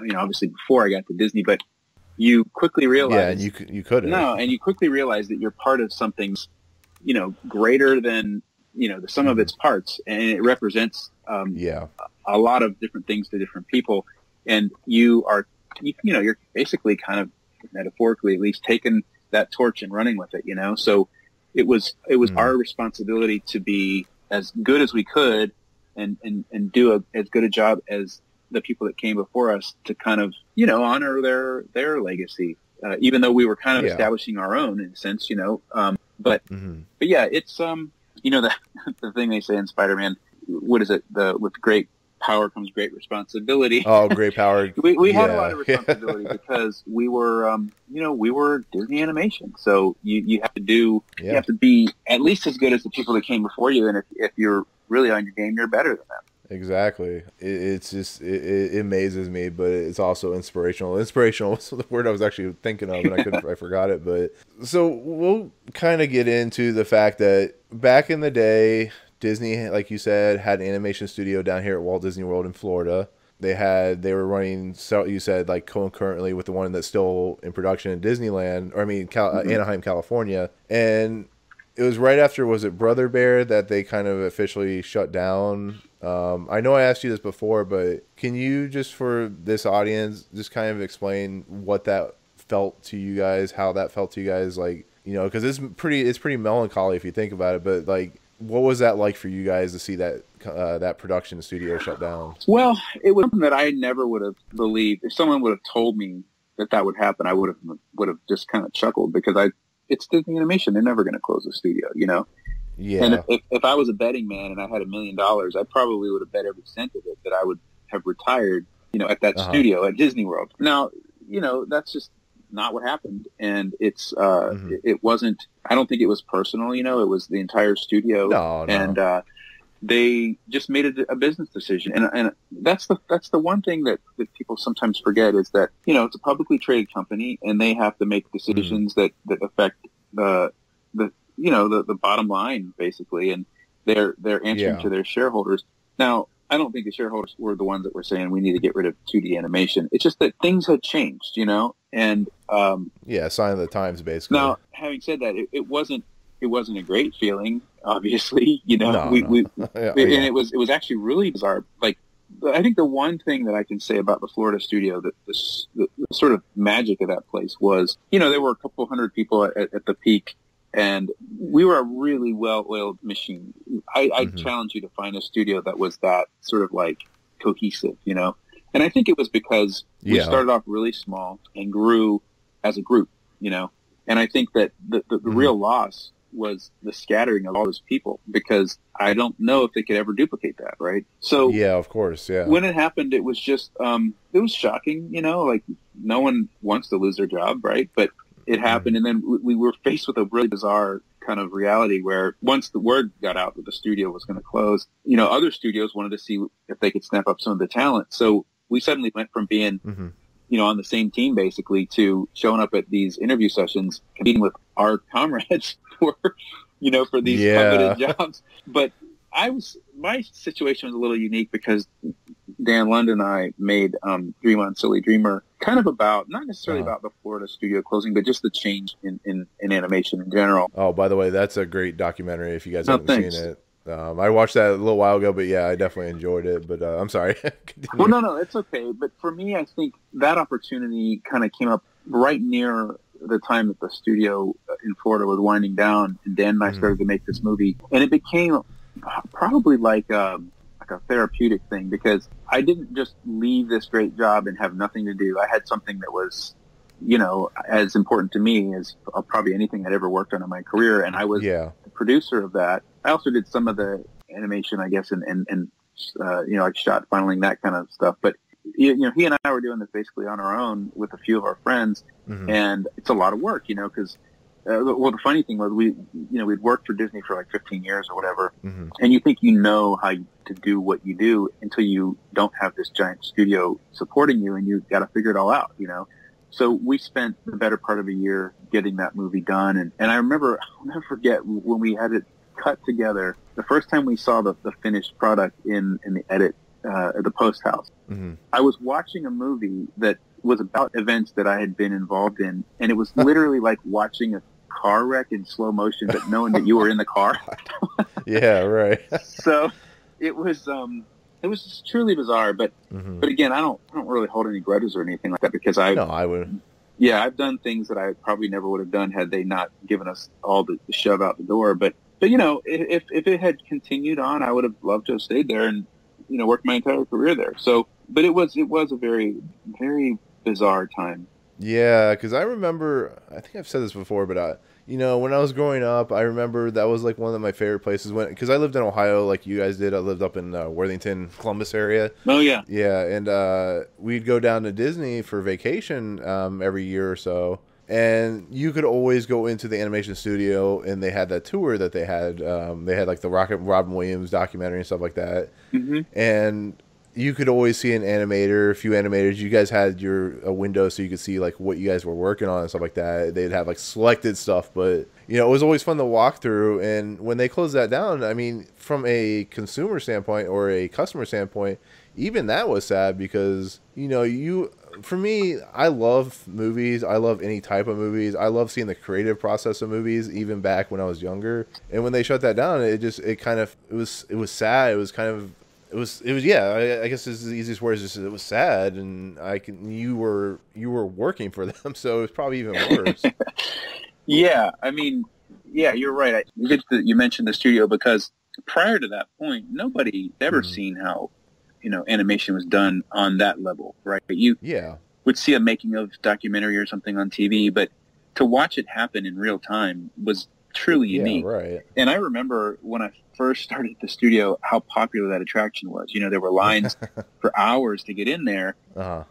you know, obviously before I got to Disney, but you quickly realize. Yeah, and you couldn't. No, and you quickly realize that you're part of something, you know, greater than, you know, the sum of its parts, and it represents a lot of different things to different people, and you're basically kind of, metaphorically at least, taking that torch and running with it, you know. So it was our responsibility to be as good as we could and do as good a job as the people that came before us, to kind of, you know, honor their legacy, even though we were kind of establishing our own, in a sense, you know. But yeah, it's you know, the thing they say in Spider-Man, what is it? With great power comes great responsibility. Oh, great power. we had a lot of responsibility because we were, you know, we were Disney Animation. So you have to be at least as good as the people that came before you. And if you're really on your game, you're better than them. Exactly. It's just it amazes me, but it's also inspirational. Inspirational was the word I was actually thinking of, and I forgot it. But so we'll kind of get into the fact that back in the day, Disney, like you said, had an animation studio down here at Walt Disney World in Florida. They were running, so you said, like concurrently with the one that's still in production in Disneyland, or I mean Anaheim, California, and it was right after, was it Brother Bear, that they kind of officially shut down? I know I asked you this before, but can you just, for this audience, just kind of explain what that felt to you guys, how that felt to you guys, like, you know, because it's pretty melancholy if you think about it, but like, what was that like for you guys to see that that production studio shut down? Well, it was something that I never would have believed. If someone would have told me that would happen, I would have just kind of chuckled, because it's Disney Animation. They're never going to close the studio, you know? Yeah. And if I was a betting man and I had $1 million, I probably would have bet every cent of it that I would have retired, you know, at that studio at Disney World. Now, you know, that's just not what happened. And it's, it wasn't, I don't think it was personal, you know, it was the entire studio. No. And, they just made a business decision. And that's the one thing that people sometimes forget, is that, you know, it's a publicly traded company and they have to make decisions that affect the bottom line, basically. And they're answering to their shareholders. Now, I don't think the shareholders were the ones that were saying we need to get rid of 2D animation. It's just that things had changed, you know, and, sign of the times, basically. Now, having said that, it wasn't a great feeling, obviously, you know, and it was actually really bizarre. Like, I think the one thing that I can say about the Florida studio, that the sort of magic of that place was, you know, there were a couple hundred people at the peak, and we were a really well-oiled machine. I challenge you to find a studio that was that sort of like cohesive, you know, and I think it was because we started off really small and grew as a group, you know, and I think that the real loss was the scattering of all those people, because I don't know if they could ever duplicate that, right? So yeah, of course, yeah. When it happened, it was just it was shocking, you know, like no one wants to lose their job, right? But it happened, and then we were faced with a really bizarre kind of reality where once the word got out that the studio was going to close, you know, other studios wanted to see if they could snap up some of the talent. So we suddenly went from being you know, on the same team basically, to showing up at these interview sessions, competing with our comrades for these coveted jobs. But my situation was a little unique, because Dan London and I made Dream On Silly Dreamer, kind of about, not necessarily about the Florida studio closing, but just the change in animation in general. Oh, by the way, that's a great documentary if you guys haven't seen it. I watched that a little while ago, but yeah, I definitely enjoyed it. But I'm sorry. Well, no, it's okay. But for me, I think that opportunity kind of came up right near the time that the studio in Florida was winding down, and Dan and I started to make this movie, and it became probably like a therapeutic thing, because I didn't just leave this great job and have nothing to do. I had something that was, you know, as important to me as probably anything I'd ever worked on in my career, and I was the producer of that. I also did some of the animation, I guess, and you know, I shot funneling, that kind of stuff. But you know, he and I were doing this basically on our own with a few of our friends, and it's a lot of work, you know, because well, the funny thing was we'd worked for Disney for like 15 years or whatever, and you think you know how to do what you do until you don't have this giant studio supporting you, and you've got to figure it all out, you know. So we spent the better part of a year getting that movie done, and I remember, I'll never forget when we had it cut together, the first time we saw the finished product in the edit at the post house. I was watching a movie that was about events that I had been involved in, and it was literally like watching a car wreck in slow motion, but knowing that you were in the car. Yeah, right. So it was just truly bizarre, but again, I don't really hold any grudges or anything like that, because I would. Yeah, I've done things that I probably never would have done had they not given us all the shove out the door. But you know, if it had continued on, I would have loved to have stayed there and, you know, worked my entire career there. So, but it was a very, very bizarre time. Yeah, because I remember, I think I've said this before, but you know, when I was growing up, I remember that was like one of my favorite places, because I lived in Ohio like you guys did. I lived up in Worthington, Columbus area. Oh yeah. Yeah, and we'd go down to Disney for vacation every year or so. And you could always go into the animation studio, and they had that tour that they had. They had like the Robin Williams documentary and stuff like that. Mm-hmm. And you could always see an animator, a few animators. You guys had a window so you could see like what you guys were working on and stuff like that. They'd have like selected stuff, but you know, it was always fun to walk through. And when they closed that down, I mean, from a consumer standpoint or a customer standpoint, even that was sad because, you know, for me, I love movies. I love any type of movies. I love seeing the creative process of movies, even back when I was younger. And when they shut that down, it was sad. It was yeah. I guess this is the easiest word. Is just it was sad, and you were working for them, so it was probably even worse. Yeah, I mean, yeah, you're right. You mentioned the studio because prior to that point, nobody ever seen how, you know, animation was done on that level, right? You would see a making of documentary or something on TV, but to watch it happen in real time was truly unique. Yeah, right. And I remember when I first started at the studio, how popular that attraction was. You know, there were lines for hours to get in there. Uh-huh.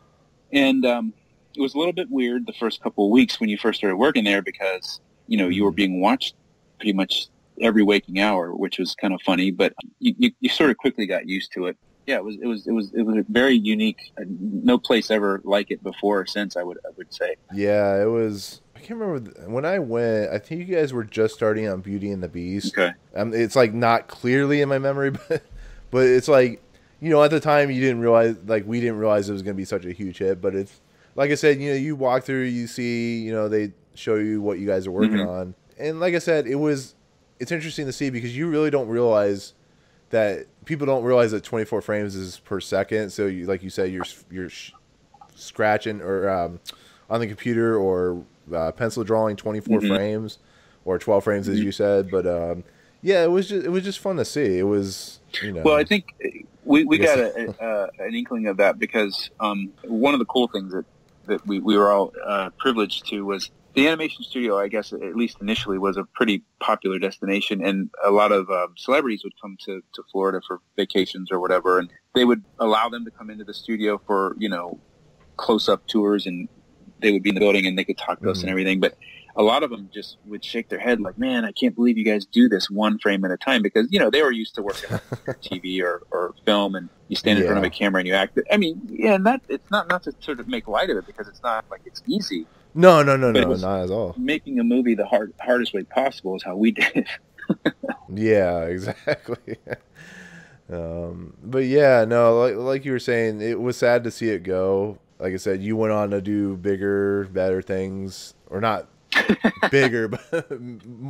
And it was a little bit weird the first couple of weeks when you first started working there because, you know, you were being watched pretty much every waking hour, which was kind of funny, but you sort of quickly got used to it. Yeah, it was very unique. No place ever like it before or since, I would say. Yeah, it was. I can't remember when I went. I think you guys were just starting on Beauty and the Beast. Okay. It's like not clearly in my memory, but it's like, you know, at the time we didn't realize it was going to be such a huge hit. But it's like I said, you know, you walk through, you see, you know, they show you what you guys are working on, and like I said, it's interesting to see because you really don't realize that people don't realize that 24 frames is per second. So you, like you said, you're scratching or on the computer or pencil drawing 24 frames or 12 frames as you said. But yeah, it was just fun to see. It was, you know. Well, I think we got an inkling of that because one of the cool things that we were all privileged to was the animation studio, I guess, at least initially, was a pretty popular destination, and a lot of celebrities would come to Florida for vacations or whatever, and they would allow them to come into the studio for, you know, close-up tours, and they would be in the building and they could talk to us and everything, but a lot of them just would shake their head like, man, I can't believe you guys do this one frame at a time, because, you know, they were used to working on TV or film, and you stand in front of a camera and you act. I mean, yeah, and that it's not to sort of make light of it, because it's not like it's easy. No, not at all. Making a movie the hardest way possible is how we did it. Yeah, exactly. But yeah, no, like you were saying, it was sad to see it go. Like I said, you went on to do bigger, better things, or not bigger, but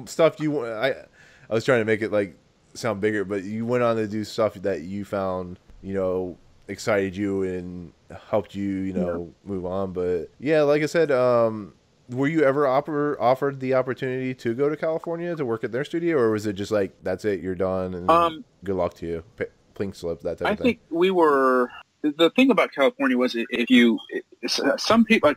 stuff I was trying to make it like sound bigger, but you went on to do stuff that you found, you know, excited you and helped you, you know, move on. But yeah, like I said, were you ever offered the opportunity to go to California to work at their studio, or was it just like, that's it, you're done, and good luck to you, pink slip, that type of thing? I think we were. The thing about California was, some people,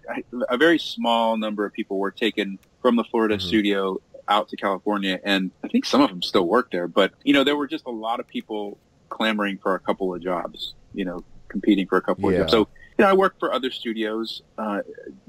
a very small number of people were taken from the Florida studio out to California, and I think some of them still work there. But, you know, there were just a lot of people clamoring for a couple of jobs, you know, competing for a couple of jobs. So, you know, I worked for other studios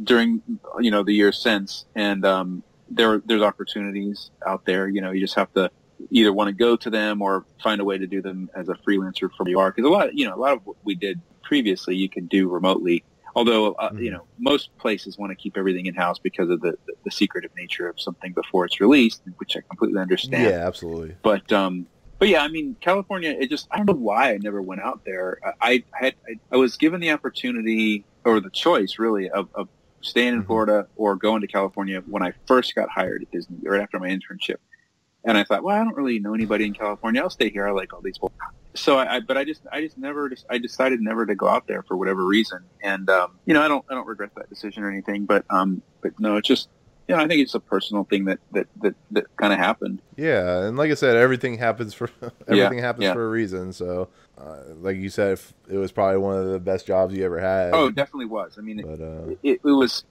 during, you know, the years since, and there's opportunities out there. You know, you just have to either want to go to them or find a way to do them as a freelancer from your art. Because a lot of what we did previously you could do remotely. Although, you know, most places want to keep everything in-house because of the secretive nature of something before it's released, which I completely understand. Yeah, absolutely. But yeah, I mean, California, I don't know why I never went out there. I was given the opportunity, or the choice really, of staying in Florida or going to California when I first got hired at Disney, right after my internship. And I thought, well, I don't really know anybody in California. I'll stay here. I like all these people. So I decided never to go out there for whatever reason. And, you know, I don't regret that decision or anything, but no, it's just, you know, I think it's a personal thing that kind of happened. Yeah. And like I said, everything happens for a reason. So, like you said, it was probably one of the best jobs you ever had. Oh, it definitely was. I mean, it was,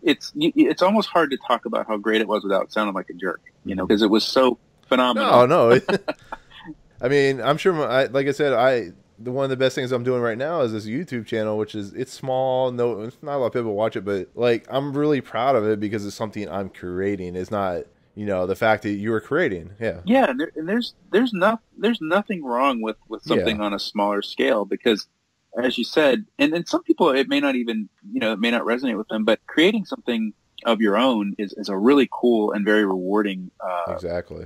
it's almost hard to talk about how great it was without sounding like a jerk, you know, because it was so phenomenal. No. I mean, I'm sure, like I said, one of the best things I'm doing right now is this YouTube channel, which is, it's small. No, it's not a lot of people watch it, but like, I'm really proud of it because it's something I'm creating. It's not, you know, the fact that you were creating. Yeah. Yeah. And there's nothing wrong with something on a smaller scale, because as you said, and some people, it may not even, you know, it may not resonate with them, but creating something of your own is a really cool and very rewarding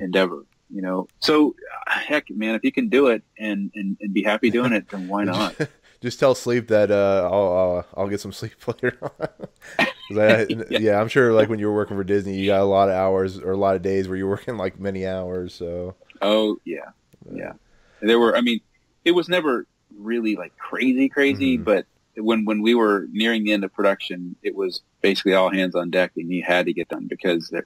endeavor, you know. So heck, man, if you can do it and be happy doing it, then why not? Just tell Sleep that I'll get some sleep later on. Yeah, I'm sure like when you were working for Disney, you got a lot of hours or a lot of days where you're working like many hours. So there were, I mean, it was never really like crazy, but when we were nearing the end of production, it was basically all hands on deck, and you had to get done because there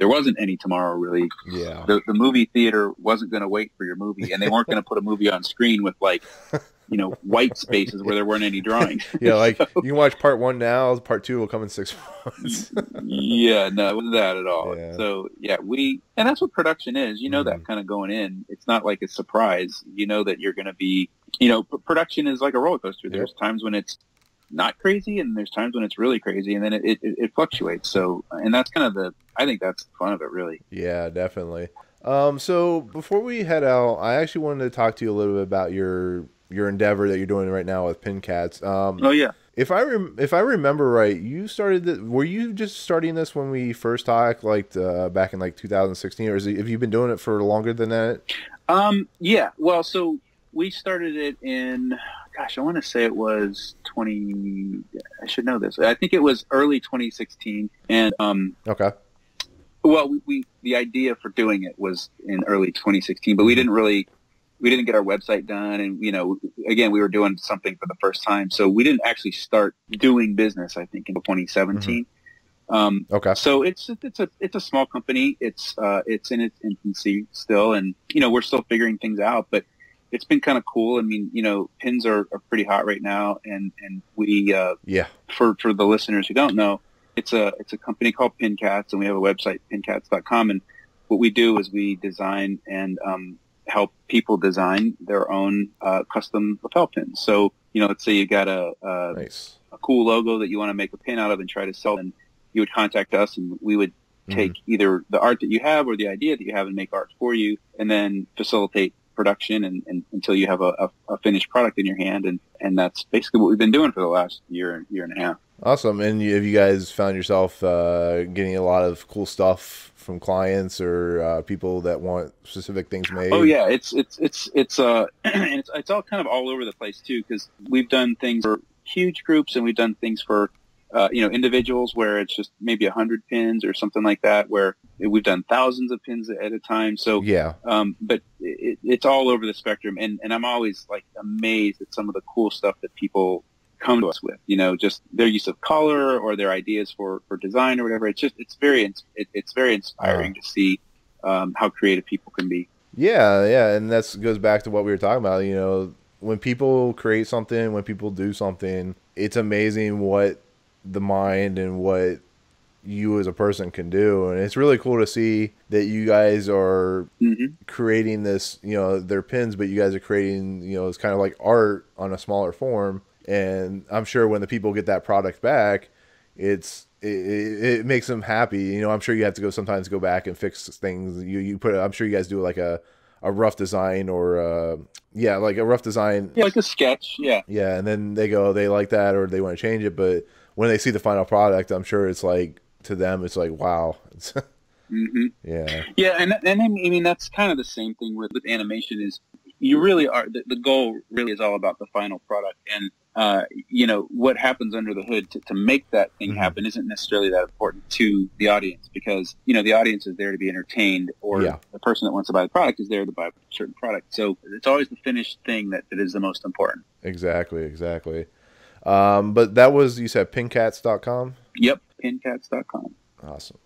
wasn't any tomorrow really. Yeah. The movie theater wasn't going to wait for your movie, and they weren't going to put a movie on screen with like, you know, white spaces where there weren't any drawings. Yeah, like so, you can watch part 1 now, part 2 will come in 6 months. Yeah, no, it wasn't that at all. Yeah. So yeah, and that's what production is. You know that kind of going in. It's not like a surprise. You know that you're going to be, you know, production is like a roller coaster. There's times when it's not crazy, and there's times when it's really crazy, and then it fluctuates. So, and that's kind of I think that's the fun of it, really. Yeah, definitely. So before we head out, I actually wanted to talk to you a little bit about your endeavor that you're doing right now with Pin Cats. Oh yeah. If I remember right, you started were you just starting this when we first talked, like back in like 2016, or have you been doing it for longer than that? Yeah. Well, so we started it in, gosh, I want to say it was I should know this. I think it was early 2016, and okay. Well, the idea for doing it was in early 2016, but we didn't get our website done, and you know, again, we were doing something for the first time, so we didn't actually start doing business, I think, in 2017. Okay. So it's a small company. It's in its infancy still, and you know, we're still figuring things out, but it's been kind of cool. I mean, you know, pins are pretty hot right now, and we for the listeners who don't know, it's a company called Pin Cats, and we have a website, pincats.com, and what we do is we design and help people design their own custom lapel pins. So, you know, let's say you got a cool logo that you want to make a pin out of and try to sell, and you would contact us, and we would take either the art that you have or the idea that you have and make art for you, and then facilitate production and until you have a finished product in your hand, and that's basically what we've been doing for the last year and a half. Awesome. And have you guys found yourself getting a lot of cool stuff from clients or people that want specific things made? Oh yeah, it's and it's all kind of all over the place too, because we've done things for huge groups, and we've done things for individuals where it's just maybe 100 pins or something like that, where we've done thousands of pins at a time. So yeah, but it's all over the spectrum, and I'm always like amazed at some of the cool stuff that people come to us with, you know, just their use of color or their ideas for design or whatever. It's very inspiring to see how creative people can be. Yeah, and that goes back to what we were talking about. You know, when people create something, when people do something, it's amazing what the mind and what you as a person can do, and it's really cool to see that you guys are creating this, you know, their pins, but you guys are creating, you know, it's kind of like art on a smaller form. And I'm sure when the people get that product back, it makes them happy. You know, I'm sure you have to sometimes go back and fix things. You put, I'm sure you guys do like a rough design or like a rough design. Yeah, like a sketch. Yeah. Yeah, and then they like that, or they want to change it. But when they see the final product, I'm sure it's like, to them, it's like, wow. Yeah. Yeah, and I mean, that's kind of the same thing with animation. Is you really are, the goal really is all about the final product, and you know, what happens under the hood to make that thing happen isn't necessarily that important to the audience, because, you know, the audience is there to be entertained, or the person that wants to buy the product is there to buy a certain product. So it's always the finished thing that is the most important. Exactly. But that was, you said pincats.com? Yep, pincats.com. Awesome.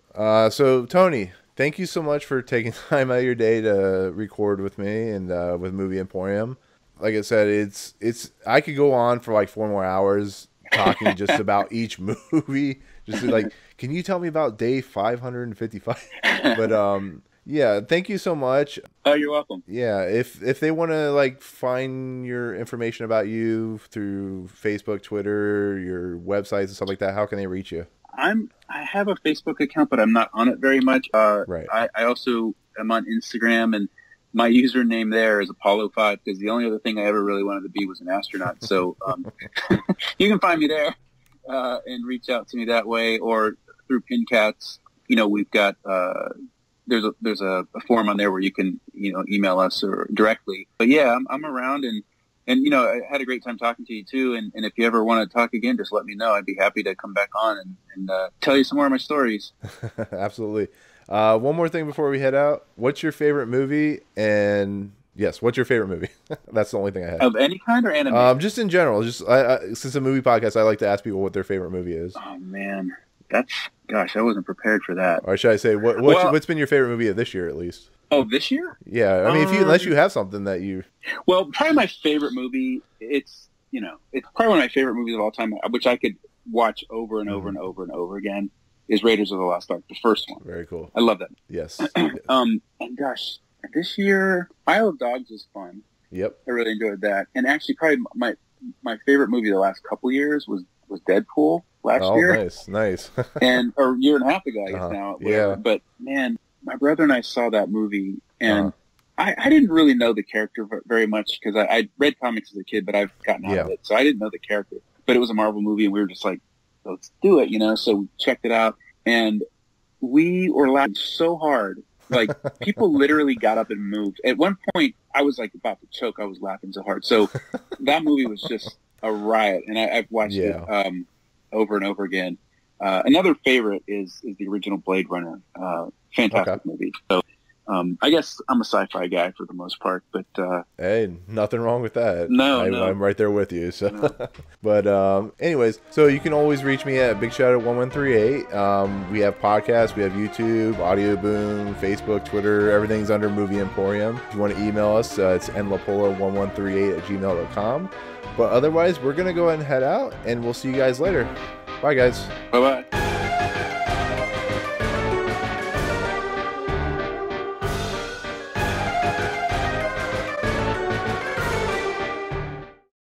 So Tony, thank you so much for taking time out of your day to record with me and with Movie Emporium. Like I said, it's I could go on for like 4 more hours talking just about each movie. Just like, can you tell me about day 555? But Yeah, thank you so much. Oh, you're welcome. Yeah, if they want to like find your information about you through Facebook, Twitter, your websites and stuff like that, how can they reach you? I have a Facebook account, but I'm not on it very much. Right. I also am on Instagram, and my username there is Apollo 5 because the only other thing I ever really wanted to be was an astronaut. So you can find me there and reach out to me that way, or through PinCats. You know, we've got there's a form on there where you can email us or directly. But yeah, I'm around, and I had a great time talking to you too. And if you ever want to talk again, just let me know. I'd be happy to come back on and tell you some more of my stories. Absolutely. One more thing before we head out. What's your favorite movie? And yes, what's your favorite movie? That's the only thing I have. Of any kind or anime? Just in general. Just since it's a movie podcast, I like to ask people what their favorite movie is. Oh man, gosh, I wasn't prepared for that. Or should I say, what's been your favorite movie of this year at least? Oh, this year? Yeah, I mean, unless you have something that you. Well, probably my favorite movie. It's probably one of my favorite movies of all time, which I could watch over and over and over and over again. Is Raiders of the Lost Ark, the first one. Very cool. I love that. Yes. And gosh, this year, Isle of Dogs was fun. Yep. I really enjoyed that. And actually, probably my favorite movie the last couple years was Deadpool last year. Oh, nice. or a year and a half ago, I guess now. Yeah. But man, my brother and I saw that movie, and I didn't really know the character very much because I read comics as a kid, but I've gotten out of it, so I didn't know the character. But it was a Marvel movie, and we were just like, let's do it, So we checked it out, and we were laughing so hard. Like, people literally got up and moved. At one point, I was like about to choke. I was laughing so hard. So that movie was just a riot, and I've watched it over and over again. Another favorite is the original Blade Runner. Fantastic movie. So I guess I'm a sci-fi guy for the most part, but hey, nothing wrong with that. No, I'm right there with you. So, but anyways, so you can always reach me at Big Shadow 1138. We have podcasts, we have YouTube, Audio Boom, Facebook, Twitter. Everything's under Movie Emporium. If you want to email us, it's nlapola1138@gmail.com. But otherwise, we're gonna go ahead and head out, and we'll see you guys later. Bye, guys. Bye-bye.